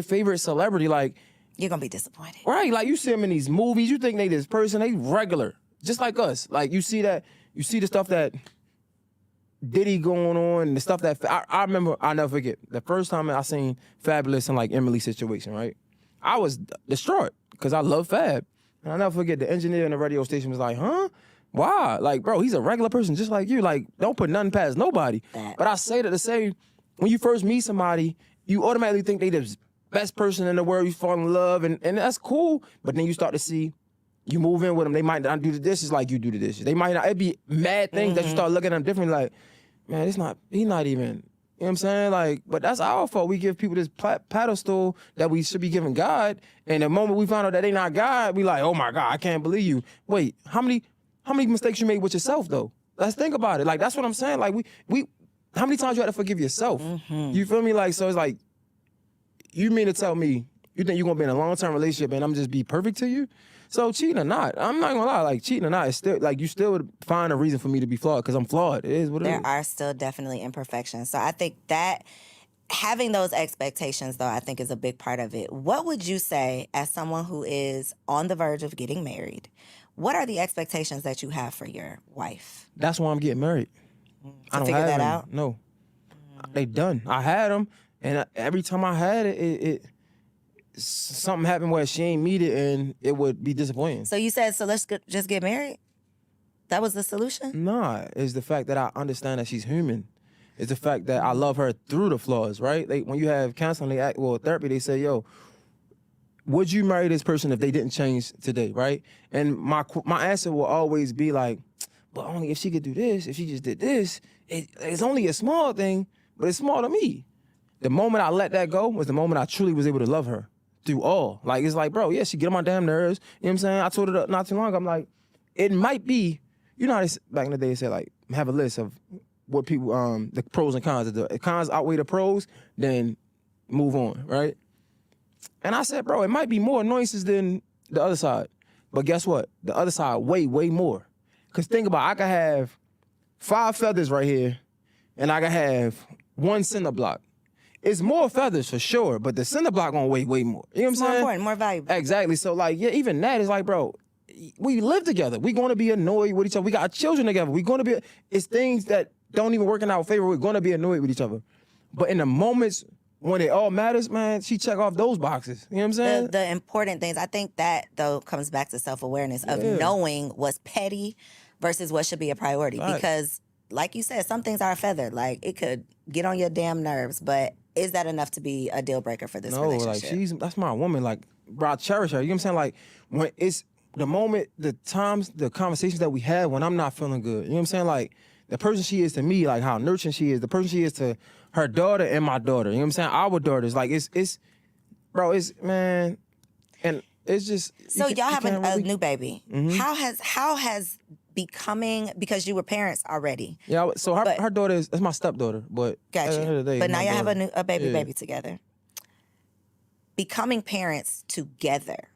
B: favorite celebrity, like...
A: You're going to be disappointed.
B: Right, like you see them in these movies, you think they this person, they regular, just like us. Like you see the stuff that Diddy going on, and the stuff that, I remember, I'll never forget, the first time I seen Fabulous in like Emily's situation, right? I was distraught, because I love Fab. And I'll never forget, the engineer in the radio station was like, huh? Why? Like, bro, he's a regular person just like you. Like, don't put nothing past nobody. But I say that to say, when you first meet somebody, you automatically think they the best person in the world, you fall in love, and that's cool. But then you start to see, you move in with them, they might not do the dishes like you do the dishes. They might not, it'd be mad things that you start looking at them different, like, man, he's not even, you know what I'm saying? Like, but that's our fault. We give people this pedestal that we should be giving God, and the moment we find out that they not God, we like, oh my God, I can't believe you. Wait, how many mistakes you made with yourself, though? Let's think about it. Like, that's what I'm saying. Like, we how many times you had to forgive yourself? You feel me? Like, so it's like, you mean to tell me you think you're gonna be in a long-term relationship and I'm just be perfect to you? So cheating or not, I'm not gonna lie, like cheating or not, it's still like you still would find a reason for me to be flawed because I'm flawed. It is what it is.
A: There are still definitely imperfections. So I think that having those expectations, though, I think is a big part of it. What would you say as someone who is on the verge of getting married? What are the expectations that you have for your wife?
B: That's why I'm getting married. I don't
A: figure
B: have
A: that
B: them.
A: out?
B: No, they done. I had them. And every time I had it, something happened where she ain't meet it, and it would be disappointing.
A: So you said, so let's just get married? That was the solution?
B: Nah, it's the fact that I understand that she's human. It's the fact that I love her through the flaws, right? When you have counseling, therapy, they say, yo, would you marry this person if they didn't change today, right? And my answer will always be like, but only if she could do this, if she just did this. It's only a small thing, but it's small to me. The moment I let that go was the moment I truly was able to love her through all. Like, it's like, bro, yeah, she get on my damn nerves. You know what I'm saying? I told her not too long ago, I'm like, it might be, you know how back in the day they said, like, have a list of what people, the pros and cons. If the cons outweigh the pros, then move on, right? And I said, bro, it might be more annoyances than the other side. But guess what? The other side, way, way more. Because think about it, I could have 5 feathers right here, and I could have 1 cinder block. It's more feathers for sure, but the cinder block gonna weigh way more. You know what I'm saying?
A: More important, more valuable.
B: Exactly. So like, yeah, even that is like, bro, we live together. We're gonna be annoyed with each other. We got children together. We're gonna be, it's things that don't even work in our favor. We're gonna be annoyed with each other. But in the moments when it all matters, man, she check off those boxes. You know what I'm saying?
A: The important things, I think that though comes back to self-awareness of knowing what's petty versus what should be a priority.
B: Right.
A: Because like you said, some things are a feather. Like it could get on your damn nerves, but is that enough to be a deal breaker for this relationship?
B: No, like that's my woman. Like, bro, I cherish her. You know what I'm saying? Like, when it's the moment, the times, the conversations that we have when I'm not feeling good. You know what I'm saying? Like, the person she is to me, like how nurturing she is, the person she is to her daughter and my daughter. You know what I'm saying? Our daughters. Like, it's, bro, it's, man, and it's just.
A: So y'all have a new baby. Mm-hmm. How has becoming, because you were parents already.
B: Yeah, so her daughter that's my stepdaughter, but
A: gotcha.
B: At the end of the day,
A: but now y'all have a baby together. Becoming parents together,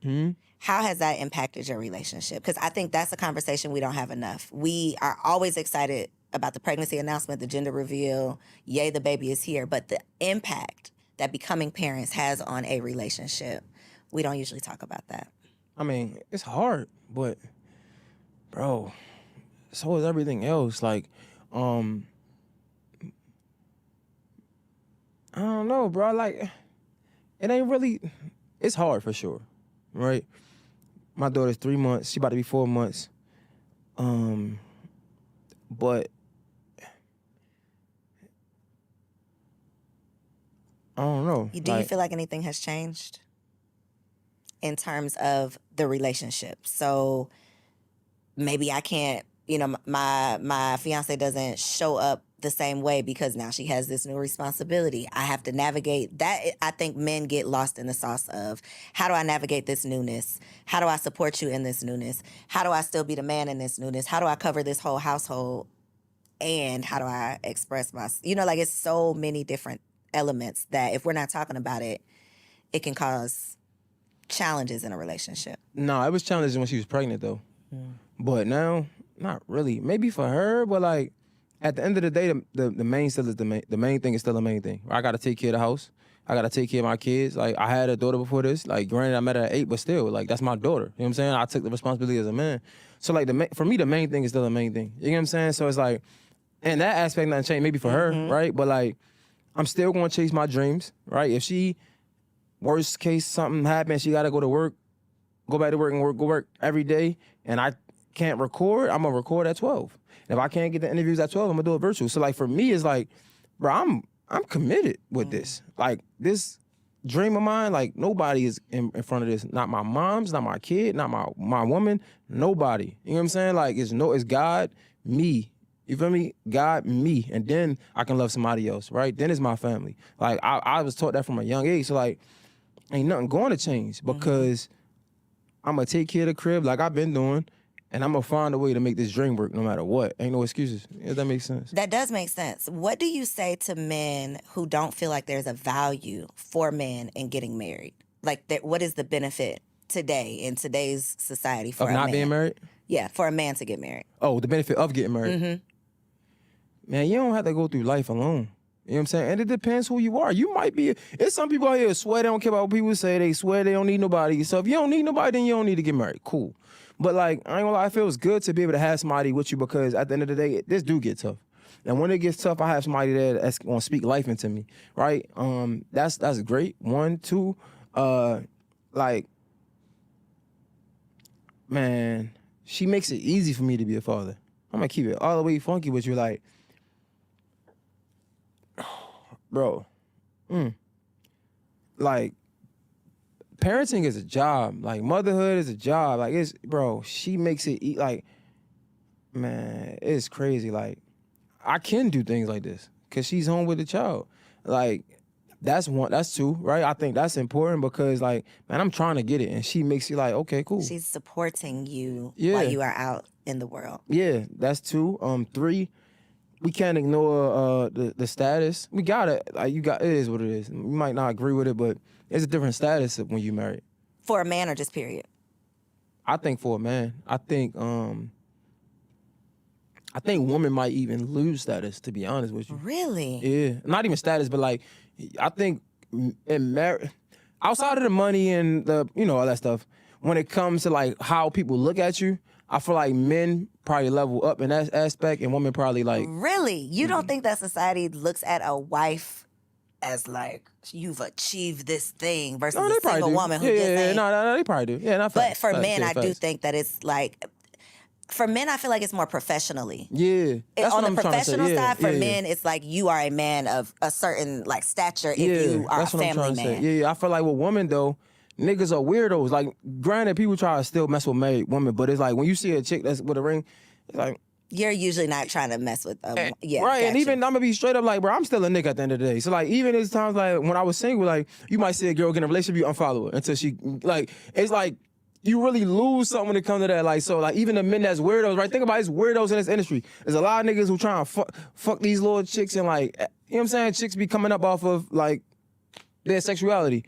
A: how has that impacted your relationship? Because I think that's a conversation we don't have enough. We are always excited about the pregnancy announcement, the gender reveal, yay, the baby is here, but the impact that becoming parents has on a relationship. We don't usually talk about that.
B: I mean, it's hard, but bro, so is everything else. Like, I don't know, bro. Like, it ain't really. It's hard for sure, right? My daughter's 3 months. She about to be 4 months. But I don't know.
A: Do you feel like anything has changed in terms of the relationship? So maybe I can't, my fiance doesn't show up the same way because now she has this new responsibility. I have to navigate that. I think men get lost in the sauce of, how do I navigate this newness? How do I support you in this newness? How do I still be the man in this newness? How do I cover this whole household? And how do I express like it's so many different elements that if we're not talking about it, it can cause challenges in a relationship.
B: No, it was challenging when she was pregnant though. But now, not really. Maybe for her, but like at the end of the day, the main still is the main thing is still the main thing. I gotta take care of the house. I gotta take care of my kids. Like I had a daughter before this. Like granted, I met her at 8, but still, like that's my daughter. You know what I'm saying? I took the responsibility as a man. So like for me, the main thing is still the main thing. You know what I'm saying? So it's like, in that aspect, nothing changed. Maybe for her, right? But like, I'm still gonna chase my dreams, right? If she, worst case, something happens, she gotta go to work, go back to work and go work every day, and I can't record, I'm gonna record at 12. And if I can't get the interviews at 12, I'm gonna do it virtual. So like for me, it's like, bro, I'm committed with this. Like this dream of mine, like nobody is in front of this. Not my mom's, not my kid, not my woman, nobody. You know what I'm saying? Like it's God, me. You feel me? God, me, and then I can love somebody else, right? Then it's my family. Like I was taught that from a young age. So like, ain't nothing going to change because I'm gonna take care of the crib like I've been doing, and I'm gonna find a way to make this dream work no matter what. Ain't no excuses. If that makes sense.
A: That does make sense. What do you say to men who don't feel like there's a value for men in getting married? Like, what is the benefit today in today's society for
B: of
A: a man?
B: Not being married?
A: Yeah, for a man to get married.
B: Oh, the benefit of getting married. Man, you don't have to go through life alone. You know what I'm saying? And it depends who you are. You might be, it's some people out here who swear they don't care about what people say. They swear they don't need nobody. So if you don't need nobody, then you don't need to get married. Cool. But like, I ain't gonna lie, it feels good to be able to have somebody with you because at the end of the day, this do get tough. And when it gets tough, I have somebody there that's gonna speak life into me, right? That's great. 1, 2, like, man, she makes it easy for me to be a father. I'm gonna keep it all the way funky with you, like, bro, like, parenting is a job. Like, motherhood is a job. Like, she makes it, like, man, it's crazy. Like, I can do things like this because she's home with the child. Like, that's 1, that's 2, right? I think that's important because, like, man, I'm trying to get it. And she makes you like, okay, cool.
A: She's supporting you while you are out in the world.
B: Yeah, that's 2. 3, we can't ignore the status. We gotta, like, it is what it is. You might not agree with it, but it's a different status when you married.
A: For a man or just period?
B: I think for a man. I think women might even lose status, to be honest with you.
A: Really?
B: Yeah. Not even status, but like, I think in marriage, outside of the money and the, all that stuff, when it comes to like how people look at you, I feel like men probably level up in that aspect and women probably like...
A: Really? You don't think that society looks at a wife as like, you've achieved this thing versus a single woman who just ain't...
B: No, they probably do. Yeah, not
A: But for men, I do think that it's like... For men, I feel like it's more professionally.
B: Yeah. That's
A: On
B: what
A: the
B: I'm trying to say.
A: professional
B: Yeah,
A: side, for
B: yeah.
A: men, it's like you are a man of a certain like stature if you are
B: that's
A: a
B: what I'm
A: family
B: trying to
A: man.
B: say. Yeah, I feel like with women though, niggas are weirdos. Like, granted, people try to still mess with married women, but it's like when you see a chick that's with a ring, it's like...
A: You're usually not trying to mess with them. Yeah,
B: right, and
A: gotcha.
B: even I'm gonna be straight up like, bro, I'm still a nigga at the end of the day. So like, even there's times like when I was single, like you might see a girl get in a relationship, you unfollow her until she like. It's like you really lose something when it comes to that. Like, so like even the men that's weirdos, right? Think about it, it's weirdos in this industry. There's a lot of niggas who try to fuck these little chicks and like, you know what I'm saying? Chicks be coming up off of like their sexuality,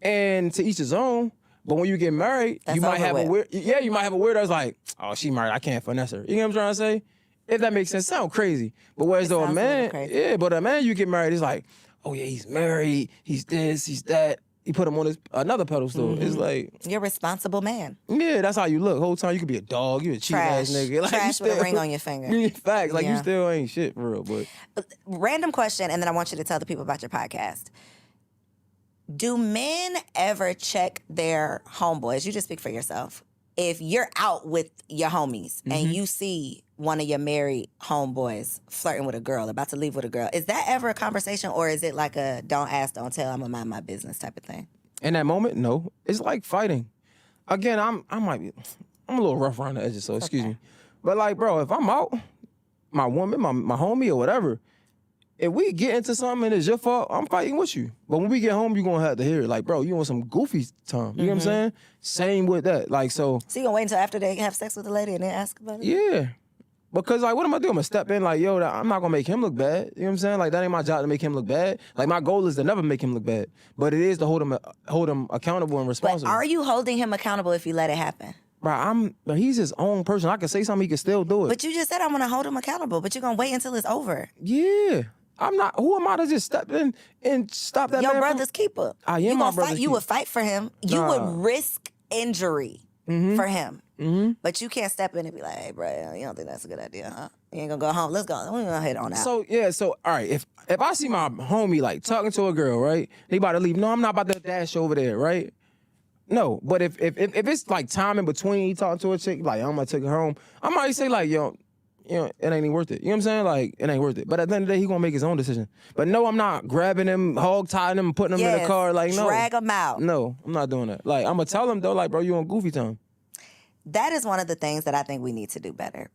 B: and to each his own. But when you get married,
A: That's
B: you might have
A: over
B: a
A: with.
B: you might have a weirdo that's like, oh, she married, I can't finesse her. You know what I'm trying to say? If that makes sense, sound crazy. But whereas though a
A: sounds a little
B: man,
A: crazy.
B: yeah, but a man you get married, it's like, oh yeah, he's married, he's this, he's that. He put him on another pedestal. It's like,
A: you're a responsible man.
B: yeah, that's how you look. Whole time you could be a dog, you a cheating ass nigga. Like,
A: Trash with a ring on your finger.
B: Facts, like
A: Yeah.
B: you still ain't shit for real. But
A: Random question, and then I want you to tell the people about your podcast. Do men ever check their homeboys? You just speak for yourself. If you're out with your homies and you see one of your married homeboys flirting with a girl, about to leave with a girl, is that ever a conversation, or is it like a don't ask, don't tell, I'm gonna mind my business type of thing?
B: in that moment, no. It's like fighting. Again, I'm a little rough around the edges, so excuse me. But like, bro, if I'm out, my woman, my homie or whatever, if we get into something and it's your fault, I'm fighting with you. But when we get home, you're gonna have to hear it. Like, bro, you want some goofy time. You know what I'm saying? Same with that. Like, so
A: you gonna wait until after they have sex with the lady and then ask about it?
B: yeah. Because, like, what am I doing? I'm gonna step in like, yo, I'm not gonna make him look bad. You know what I'm saying? Like, that ain't my job to make him look bad. Like, my goal is to never make him look bad. But it is to hold him accountable and
A: But
B: responsible.
A: are you holding him accountable if you let it happen?
B: Bro, but he's his own person. I can say something, he can still do it.
A: But you just said I'm gonna hold him accountable, but you're gonna wait until it's over.
B: Yeah. I'm not, who am I to just step in and stop that
A: Your
B: man
A: brother's keeper.
B: I am
A: you
B: my
A: gonna
B: brother's
A: fight. You
B: keeper.
A: would fight for him. You
B: Nah.
A: would risk injury for him. But you can't step in and be like, hey, bro, you don't think that's a good idea, huh? You ain't gonna go home. Let's go. We're gonna head on out.
B: So all right, if I see my homie like talking to a girl, right? They about to leave. No, I'm not about to dash over there, right? No, but if it's like time in between he talking to a chick, like I'm gonna take her home, I might say like, yo, it ain't even worth it. You know what I'm saying? Like, it ain't worth it. But at the end of the day, he gonna make his own decision. But no, I'm not grabbing him, hog tying him, putting him in the car. Like, no.
A: Drag him out.
B: No, I'm not doing that. Like, I'm gonna tell him though, like, bro, you on goofy time.
A: That is one of the things that I think we need to do better.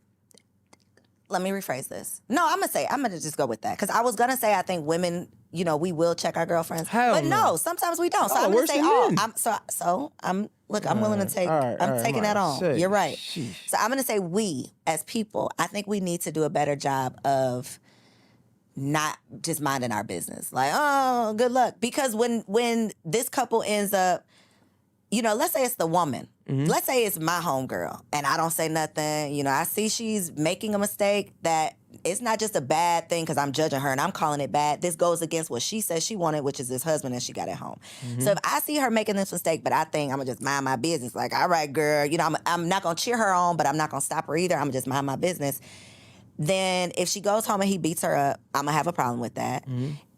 A: Let me rephrase this. No, I'm gonna just go with that. Because I was gonna say I think women, we will check our girlfriends.
B: Hell
A: but
B: no.
A: no, sometimes we don't. So
B: Oh,
A: I'm gonna
B: worse
A: say,
B: than
A: I'm willing to take, I'm taking that on.
B: Shit.
A: You're right.
B: Sheesh.
A: So I'm gonna say we, as people, I think we need to do a better job of not just minding our business. Like, oh, good luck. Because when this couple ends up, let's say it's the woman. Let's say it's my homegirl and I don't say nothing. I see she's making a mistake that it's not just a bad thing because I'm judging her and I'm calling it bad. This goes against what she says she wanted, which is this husband that she got at home. So if I see her making this mistake, but I think I'm going to just mind my business. Like, all right, girl, I'm not going to cheer her on, but I'm not going to stop her either. I'm going to just mind my business. Then if she goes home and he beats her up, I'm going to have a problem with that.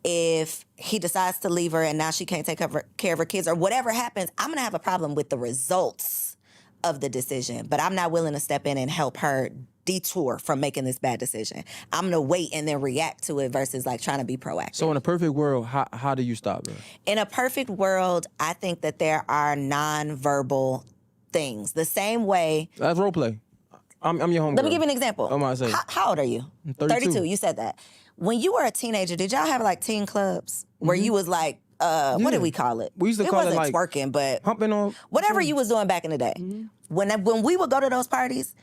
A: If he decides to leave her and now she can't take care of her kids or whatever happens, I'm going to have a problem with the results of the decision. But I'm not willing to step in and help her detour from making this bad decision. I'm going to wait and then react to it versus like trying to be proactive.
B: So in a perfect world, how do you stop that?
A: In a perfect world, I think that there are nonverbal things. The same way.
B: That's role play. I'm your homegirl.
A: Let me give you an example.
B: I'm about to say.
A: How old are you?
B: I'm 32.
A: You said that. When you were a teenager, did y'all have like teen clubs where you was like, what did we call it?
B: We used to call it
A: wasn't
B: like
A: twerking, but
B: humping on
A: whatever you was doing back in the day. When we would go to those parties,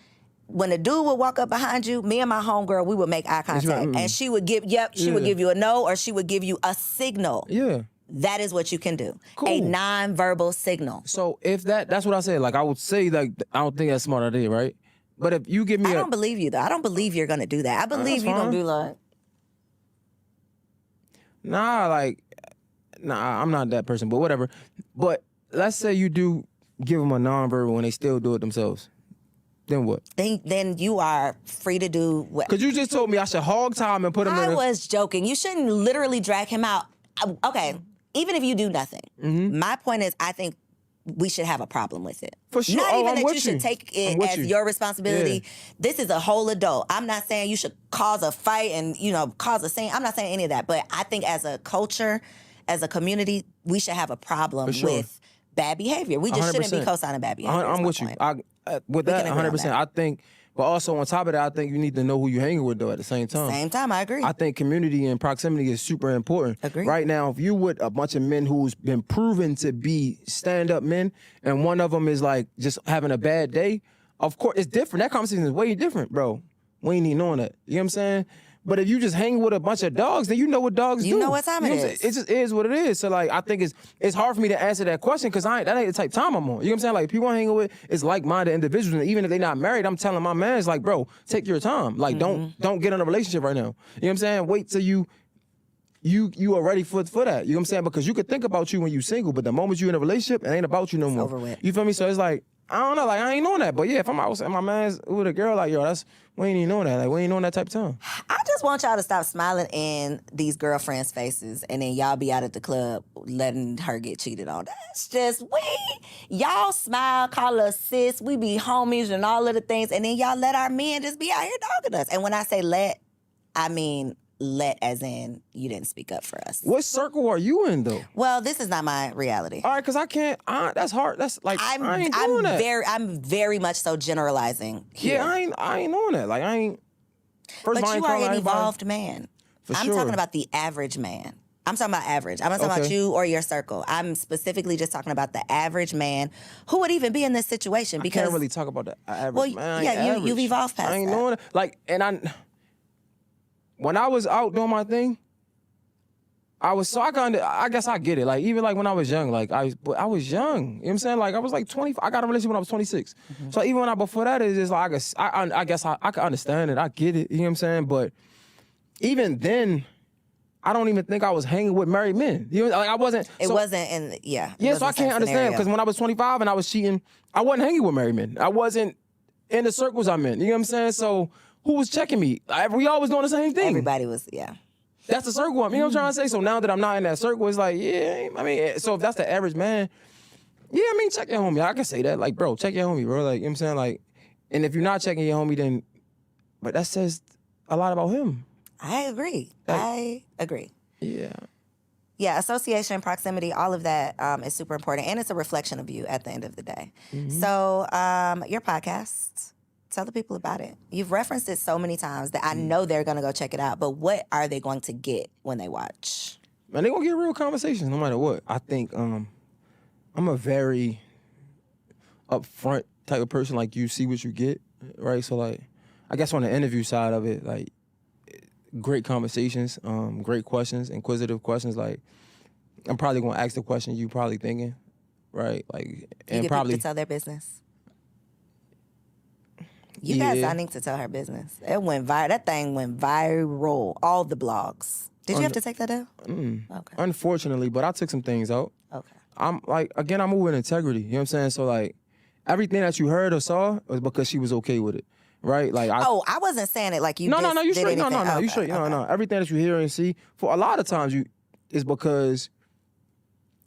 A: when a dude would walk up behind you, me and my homegirl, we would make eye contact, and she would give you a no, or she would give you a signal.
B: Yeah.
A: That is what you can do.
B: Cool.
A: A nonverbal signal.
B: So if that's what I said. Like I would say, like I don't think that's a smart idea, right? But if you give me
A: I don't believe you though. I don't believe you're gonna do that. I believe you're gonna do like.
B: Nah, I'm not that person, but whatever. But let's say you do give them a nonverbal and they still do it themselves. Then what?
A: Then you are free to do what.
B: Because you just told me I should hog tie him and put him in
A: I was joking. You shouldn't literally drag him out. Okay, even if you do nothing. My point is, I think we should have a problem with it.
B: For sure.
A: Not even
B: I'm
A: that
B: with
A: you should take it
B: I'm with
A: as
B: you.
A: your responsibility.
B: Yeah.
A: This is a whole adult. I'm not saying you should cause a fight and, cause a scene. I'm not saying any of that. But I think as a culture, as a community, we should have a problem
B: sure.
A: with bad behavior. We just shouldn't be
B: 100%.
A: co-signing bad behavior.
B: I'm with you. With that,
A: can agree on
B: 100%.
A: that.
B: I think, but also on top of that, I think you need to know who you're hanging with, though, at the same time.
A: Same time, I agree.
B: I think community and proximity is super important.
A: Agreed.
B: Right now, if you with a bunch of men who's been proven to be stand-up men, and one of them is like just having a bad day, of course, it's different. That conversation is way different, bro. We ain't even knowing that. You know what I'm saying? But if you just hang with a bunch of dogs, then you know what dogs do.
A: You know what time it
B: what I'm
A: is.
B: saying? It just is what it is. So like, I think it's hard for me to answer that question because that ain't the type of time I'm on. You know what I'm saying? Like people I'm hanging with is like-minded individuals, and even if they're not married, I'm telling my man, it's like, bro, take your time. Like don't get in a relationship right now. You know what I'm saying? Wait till you you are ready for that. You know what I'm saying? Because you could think about you when you single, but the moment you in a relationship, it ain't about you no more.
A: Over with.
B: You feel me? So it's like, I don't know, like I ain't on that. But yeah, if I'm out and my man's with a girl, like, yo, we ain't even on that. Like, we ain't on that type of time.
A: I just want y'all to stop smiling in these girlfriends' faces and then y'all be out at the club letting her get cheated on. That's just, y'all smile, call us sis, we be homies and all of the things, and then y'all let our men just be out here dogging us. And when I say let, I mean let as in you didn't speak up for us.
B: What circle are you in, though?
A: Well, this is not my reality.
B: All right, because I can't, that's hard. That's like, I ain't doing that.
A: I'm very much so generalizing here.
B: Yeah, I ain't on that. Like, I ain't. First
A: But
B: I ain't
A: you are
B: calling
A: an
B: everybody.
A: evolved man. I'm
B: sure.
A: talking about the average man. I'm talking about average. I'm not talking about you or your circle. I'm specifically just talking about the average man who would even be in this situation. Because
B: I can't really talk about the average man.
A: Yeah, you've evolved past that.
B: I ain't doing it. Like, when I was out doing my thing, I guess I get it. Like, even like when I was young, like I was young. You know what I'm saying? Like I was like 20. I got a relationship when I was 26. Mm-hmm. So even before that, it's just like I guess I can understand it. I get it. You know what I'm saying? But even then, I don't even think I was hanging with married men. You know, like I wasn't.
A: It wasn't in
B: Yeah, so I can't understand because when I was 25 and I was cheating, I wasn't hanging with married men. I wasn't in the circles I'm in. You know what I'm saying? So who was checking me? We all was doing the same thing.
A: Everybody was, yeah.
B: That's the circle I'm, you know what I'm trying to say? So now that I'm not in that circle, it's like, yeah, I mean, so if that's the average man, yeah, I mean, check your homie. I can say that. Like, bro, check your homie, bro. Like, you know what I'm saying? Like, and if you're not checking your homie, then, but that says a lot about him.
A: I agree. I agree.
B: Yeah.
A: Yeah, association, proximity, all of that is super important. And it's a reflection of you at the end of the day. Mm-hmm. So your podcast, tell the people about it. You've referenced it so many times that I know they're going to go check it out. But what are they going to get when they watch?
B: Man, they're going to get real conversations no matter what. I think I'm a very upfront type of person. Like, you see what you get, right? So, like, I guess on the interview side of it, like, great conversations, great questions, inquisitive questions. Like, I'm probably going to ask the question you probably thinking, right? Like, and
A: you get
B: probably
A: people to tell their business. You got Zanique to tell her business. It went viral. That thing went viral. All the blogs. Did you have to take that out? Okay.
B: Unfortunately, but I took some things out.
A: Okay.
B: I'm like, again, I move with integrity. You know what I'm saying? So, like, everything that you heard or saw was because she was okay with it. Right? Like,
A: I wasn't saying it like you
B: No, you
A: did
B: straight.
A: anything.
B: No, you straight. No. Everything that you hear and see, for a lot of times, is because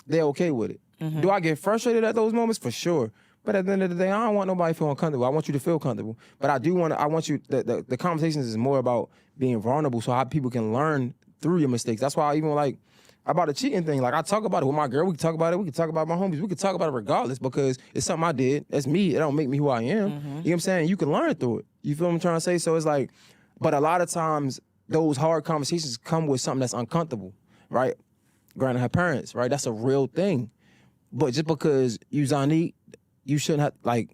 B: they're okay with it. Mm-hmm. Do I get frustrated at those moments? For sure. But at the end of the day, I don't want nobody feeling comfortable. I want you to feel comfortable. But I want you, the conversations is more about being vulnerable so how people can learn through your mistakes. That's why I even like, about the cheating thing, like I talk about it with my girl, we can talk about it, we can talk about my homies, we can talk about it regardless because it's something I did. That's me. It don't make me who I am. Mm-hmm. You know what I'm saying? You can learn through it. You feel what I'm trying to say? So it's like, but a lot of times those hard conversations come with something that's uncomfortable, right? Granted, her parents, right? That's a real thing. But just because you Zanique, you shouldn't have, like,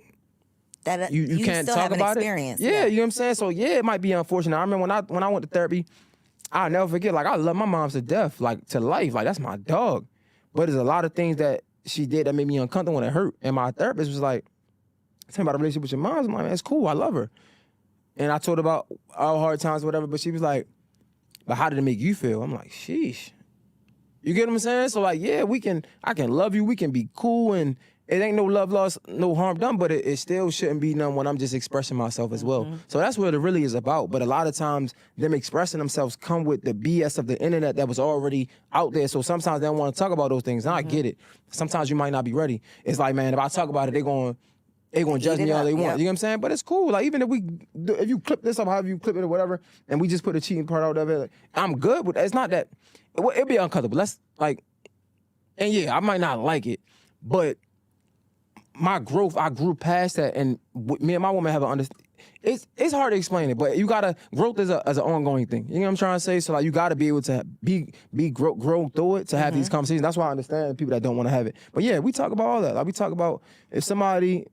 A: that
B: you can't talk about it. Yeah, you know what I'm saying? So yeah, it might be unfortunate. I remember when I went to therapy, I'll never forget, like, I love my mom to death, like, to life. Like, that's my dog. But there's a lot of things that she did that made me uncomfortable when it hurt. And my therapist was like, tell me about a relationship with your mom. I'm like, man, it's cool. I love her. And I told her about our hard times or whatever, but she was like, but how did it make you feel? I'm like, sheesh. You get what I'm saying? So, like, yeah, I can love you. We can be cool, and it ain't no love lost, no harm done, but it still shouldn't be done when I'm just expressing myself as well. Mm-hmm. So that's what it really is about. But a lot of times, them expressing themselves come with the BS of the internet that was already out there. So sometimes they don't want to talk about those things. And I get it. Sometimes you might not be ready. It's like, man, if I talk about it, they're going to judge me all they want. Yep. You know what I'm saying? But it's cool. Like, even if you clip this up, however you clip it or whatever, and we just put the cheating part out of it, like, I'm good with it. It's not that, it'd be uncomfortable. Let's, like, and yeah, I might not like it, but my growth, I grew past that, and me and my woman have an understanding. It's hard to explain it, but you gotta, growth is an ongoing thing. You know what I'm trying to say? So, like, you gotta be able to grow through it to have these conversations. That's why I understand people that don't want to have it. But yeah, we talk about all that. Like, we talk about if somebody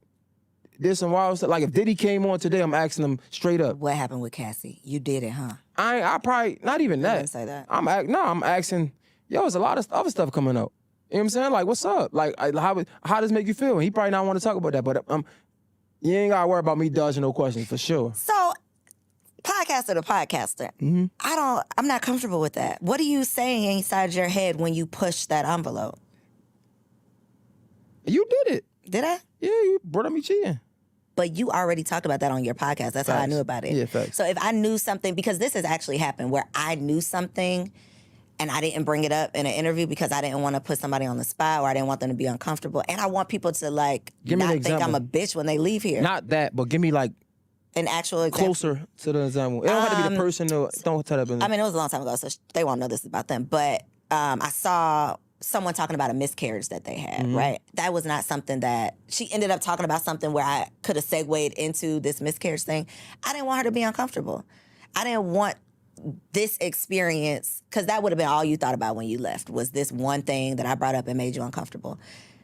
B: did some wild stuff. Like, if Diddy came on today, I'm asking him straight up.
A: What happened with Cassie? You did it, huh?
B: I probably, not even that.
A: You didn't say that.
B: I'm asking, yo, there's a lot of other stuff coming up. You know what I'm saying? Like, what's up? Like, how does it make you feel? And he probably not want to talk about that, but you ain't got to worry about me dodging no questions, for sure.
A: So, podcast podcaster to podcaster. I'm not comfortable with that. What are you saying inside your head when you push that envelope?
B: You did it.
A: Did I?
B: Yeah, you brought up me cheating.
A: But you already talked about that on your podcast. That's how I knew about it.
B: Yeah, facts.
A: So if I knew something, because this has actually happened where I knew something and I didn't bring it up in an interview because I didn't want to put somebody on the spot or I didn't want them to be uncomfortable. And I want people to like not think I'm a bitch when they leave here.
B: Not that, but give me like
A: an actual example.
B: Closer to the example. It don't have to be the person. Don't tell that business.
A: I mean, it was a long time ago, so they won't know this is about them. But I saw someone talking about a miscarriage that they had, right? That was not something that... She ended up talking about something where I could have segued into this miscarriage thing. I didn't want her to be uncomfortable. I didn't want this experience, because that would have been all you thought about when you left, was this one thing that I brought up and made you uncomfortable.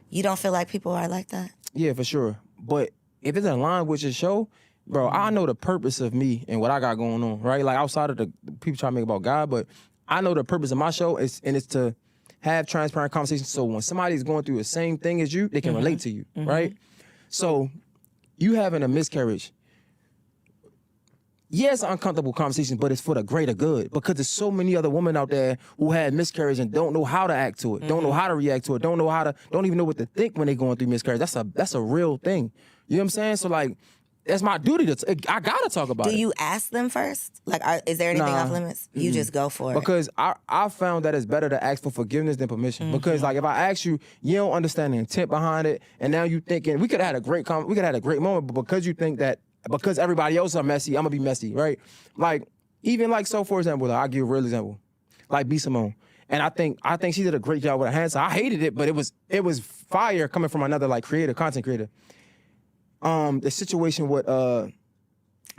A: You don't feel like people are like that?
B: Yeah, for sure. But if it's in line with your show, bro, I know the purpose of me and what I got going on, right? Like outside of the people trying to make about God, but I know the purpose of my show is to have transparent conversations. So when somebody's going through the same thing as you, they can relate to you, right? So you having a miscarriage, yeah, it's an uncomfortable conversation, but it's for the greater good, because there's so many other women out there who had miscarriage and don't know how to act to it, don't know how to react to it, don't even know what to think when they're going through miscarriage. That's a real thing. You know what I'm saying? So like, that's my duty I gotta talk about it.
A: Do you ask them first? Like, is there anything off limits? You just go for it.
B: Because I found that it's better to ask for forgiveness than permission. Because like if I ask you, you don't understand the intent behind it, and now you thinking we could have had a great moment, but because you think that because everybody else are messy, I'm gonna be messy, right? Like even like so, for example, I'll give you a real example, like B Simone, and I think she did a great job with her hands. So I hated it, but it was fire coming from another like content creator. The situation with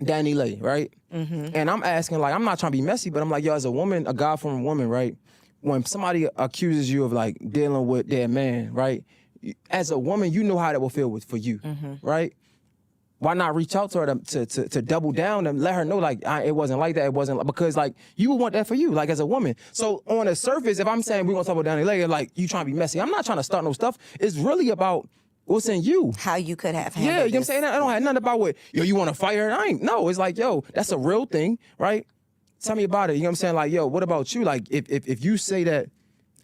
B: Danny Lay, right? And I'm asking, like, I'm not trying to be messy, but I'm like, yo, as a woman, a guy from a woman, right? When somebody accuses you of like dealing with their man, right? As a woman, you know how that will feel for you, right? Why not reach out to her to double down and let her know, like, it wasn't like that. It wasn't because, like, you would want that for you, like, as a woman. So on the surface, if I'm saying we're gonna talk about Danny Lay, like, you trying to be messy, I'm not trying to start no stuff. It's really about what's in you.
A: How you could have handled
B: you know what I'm saying? I don't have nothing about what, yo, you want to fire her? No, it's like, yo, that's a real thing, right? Tell me about it. You know what I'm saying? Like, yo, what about you? Like, if you say that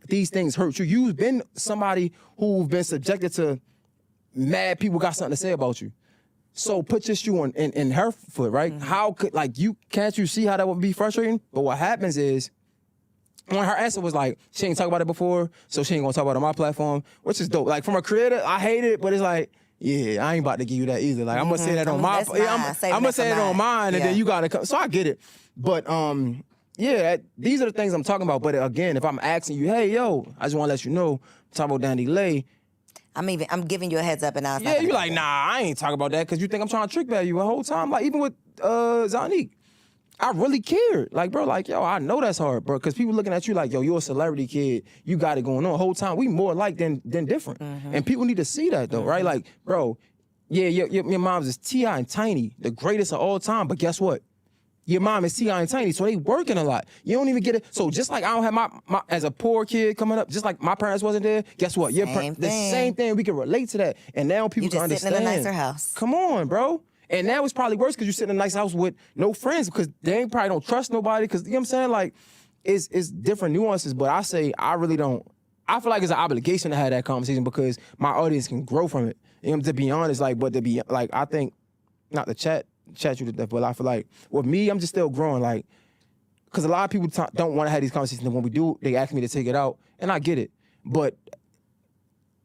B: these things hurt you, you've been somebody who's been subjected to mad people got something to say about you. So put your shoe in her foot, right? How could, like, can't you see how that would be frustrating? But what happens is, when her answer was like, she ain't talked about it before, so she ain't gonna talk about it on my platform, which is dope. Like, from a creator, I hate it, but it's like, yeah, I ain't about to give you that either. Like, I'm gonna say that on my, I'm gonna say it on mine, and then you gotta come. So I get it. But, yeah, these are the things I'm talking about. But again, if I'm asking you, hey, yo, I just wanna let you know, talk about Danny Lay.
A: I'm giving you a heads up, and now
B: you like, nah, I ain't talking about that, because you think I'm trying to trick bag you the whole time. Like, even with Zanique. I really cared. Like, bro, like, yo, I know that's hard, bro. Because people looking at you like, yo, you're a celebrity kid. You got it going on. The whole time, we more alike than different. And people need to see that, though, right? Like, bro, yeah, your mom's is T.I. and Tiny, the greatest of all time. But guess what? Your mom is T.I. and Tiny, so they working a lot. You don't even get it. So just like I don't have my as a poor kid coming up, just like my parents wasn't there, guess what? The same thing. We can relate to that. And now people can understand.
A: You just sitting in a nicer house.
B: Come on, bro. And now it's probably worse because you sit in a nice house with no friends, because they probably don't trust nobody, because, you know what I'm saying? Like, it's different nuances, but I really don't. I feel like it's an obligation to have that conversation because my audience can grow from it. You know, to be honest, like, but to be, like, I think, not to chat you to death, but I feel like with me, I'm just still growing, like, because a lot of people don't want to have these conversations, and when we do, they ask me to take it out, and I get it. But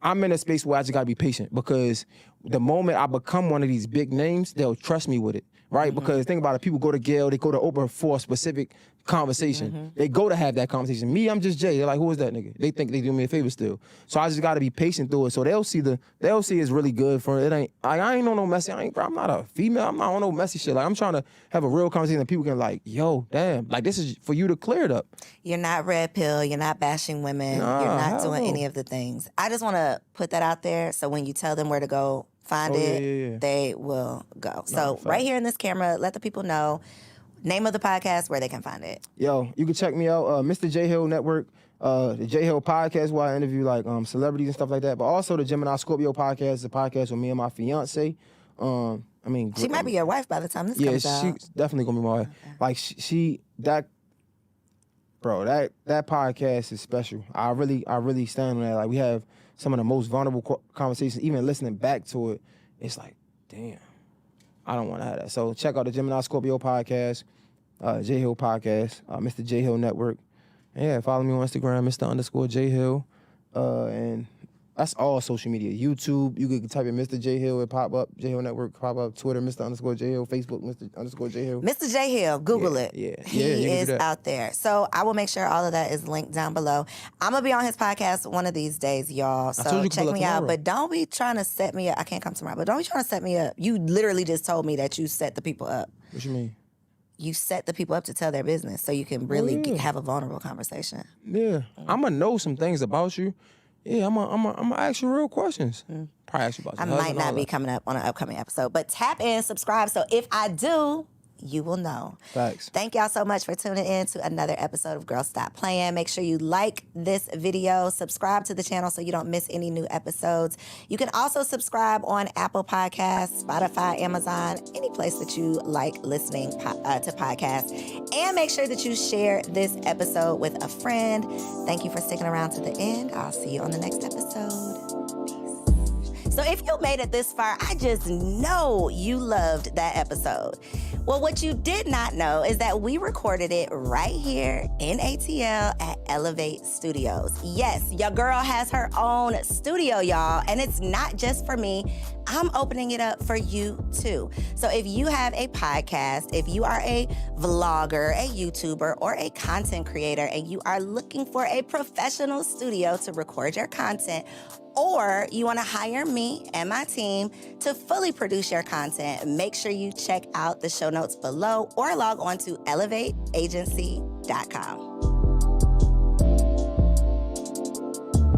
B: I'm in a space where I just gotta be patient, because the moment I become one of these big names, they'll trust me with it, right? Because think about it, people go to Gail, they go to Oprah for a specific conversation. They go to have that conversation. Me, I'm just Jay. They're like, who is that nigga? They think they do me a favor still. So I just gotta be patient through it. So they'll see it's really good for it. Ain't I ain't on no messy. I'm not a female. I'm not on no messy shit. Like, I'm trying to have a real conversation that people can like, yo, damn, like, this is for you to clear it up.
A: You're not red pill. You're not bashing women. You're not doing any of the things. I just want to put that out there, so when you tell them where to go find it, they will go. So right here in this camera, let the people know name of the podcast, where they can find it. Yo,
B: you can check me out, Mr. J Hill Network, the J Hill podcast, where I interview like celebrities and stuff like that. But also the Gemini Scorpio podcast, the podcast with me and my fiance. I mean,
A: She might be your wife by the time this
B: yeah,
A: comes out.
B: she's definitely gonna be my wife.
A: Okay.
B: Like that podcast is special. I really stand on that. Like we have some of the most vulnerable conversations. Even listening back to it, it's like, damn, I don't want to have that. So check out the Gemini Scorpio podcast, J Hill podcast, Mr. J Hill Network. And yeah, follow me on Instagram, Mr._J Hill, and that's all social media. YouTube, you can type in Mr. J Hill, it pop up. J Hill Network pop up. Twitter, Mr._J Hill. Facebook, Mr._J Hill.
A: Mr. J Hill, Google it.
B: Yeah,
A: He
B: you can do
A: is
B: that.
A: out there. So I will make sure all of that is linked down below. I'm going to be on his podcast one of these days, y'all.
B: told
A: So
B: you to
A: check
B: pull up
A: me out.
B: tomorrow.
A: But don't be trying to set me up. I can't come tomorrow, but don't be trying to set me up. You literally just told me that you set the people up.
B: What you mean?
A: You set the people up to tell their business so you can really have a vulnerable conversation.
B: Yeah, I'm gonna know some things about you. Yeah, I'm gonna ask you real questions. Probably ask you about your
A: I
B: husband
A: might
B: and
A: not
B: all
A: be
B: that.
A: coming up on an upcoming episode, but tap in, subscribe. So if I do, you will know.
B: Facts.
A: Thank y'all so much for tuning in to another episode of Girl Stop Playin. Make sure you like this video, subscribe to the channel so you don't miss any new episodes. You can also subscribe on Apple Podcasts, Spotify, Amazon, any place that you like listening to podcasts. And make sure that you share this episode with a friend. Thank you for sticking around to the end. I'll see you on the next episode. Peace. So if you made it this far, I just know you loved that episode. Well, what you did not know is that we recorded it right here in ATL at Elevate Studios. Yes, your girl has her own studio, y'all, and it's not just for me. I'm opening it up for you too. So if you have a podcast, if you are a vlogger, a YouTuber, or a content creator, and you are looking for a professional studio to record your content, or you want to hire me and my team to fully produce your content, make sure you check out the show notes below or log on to elevateagency.com.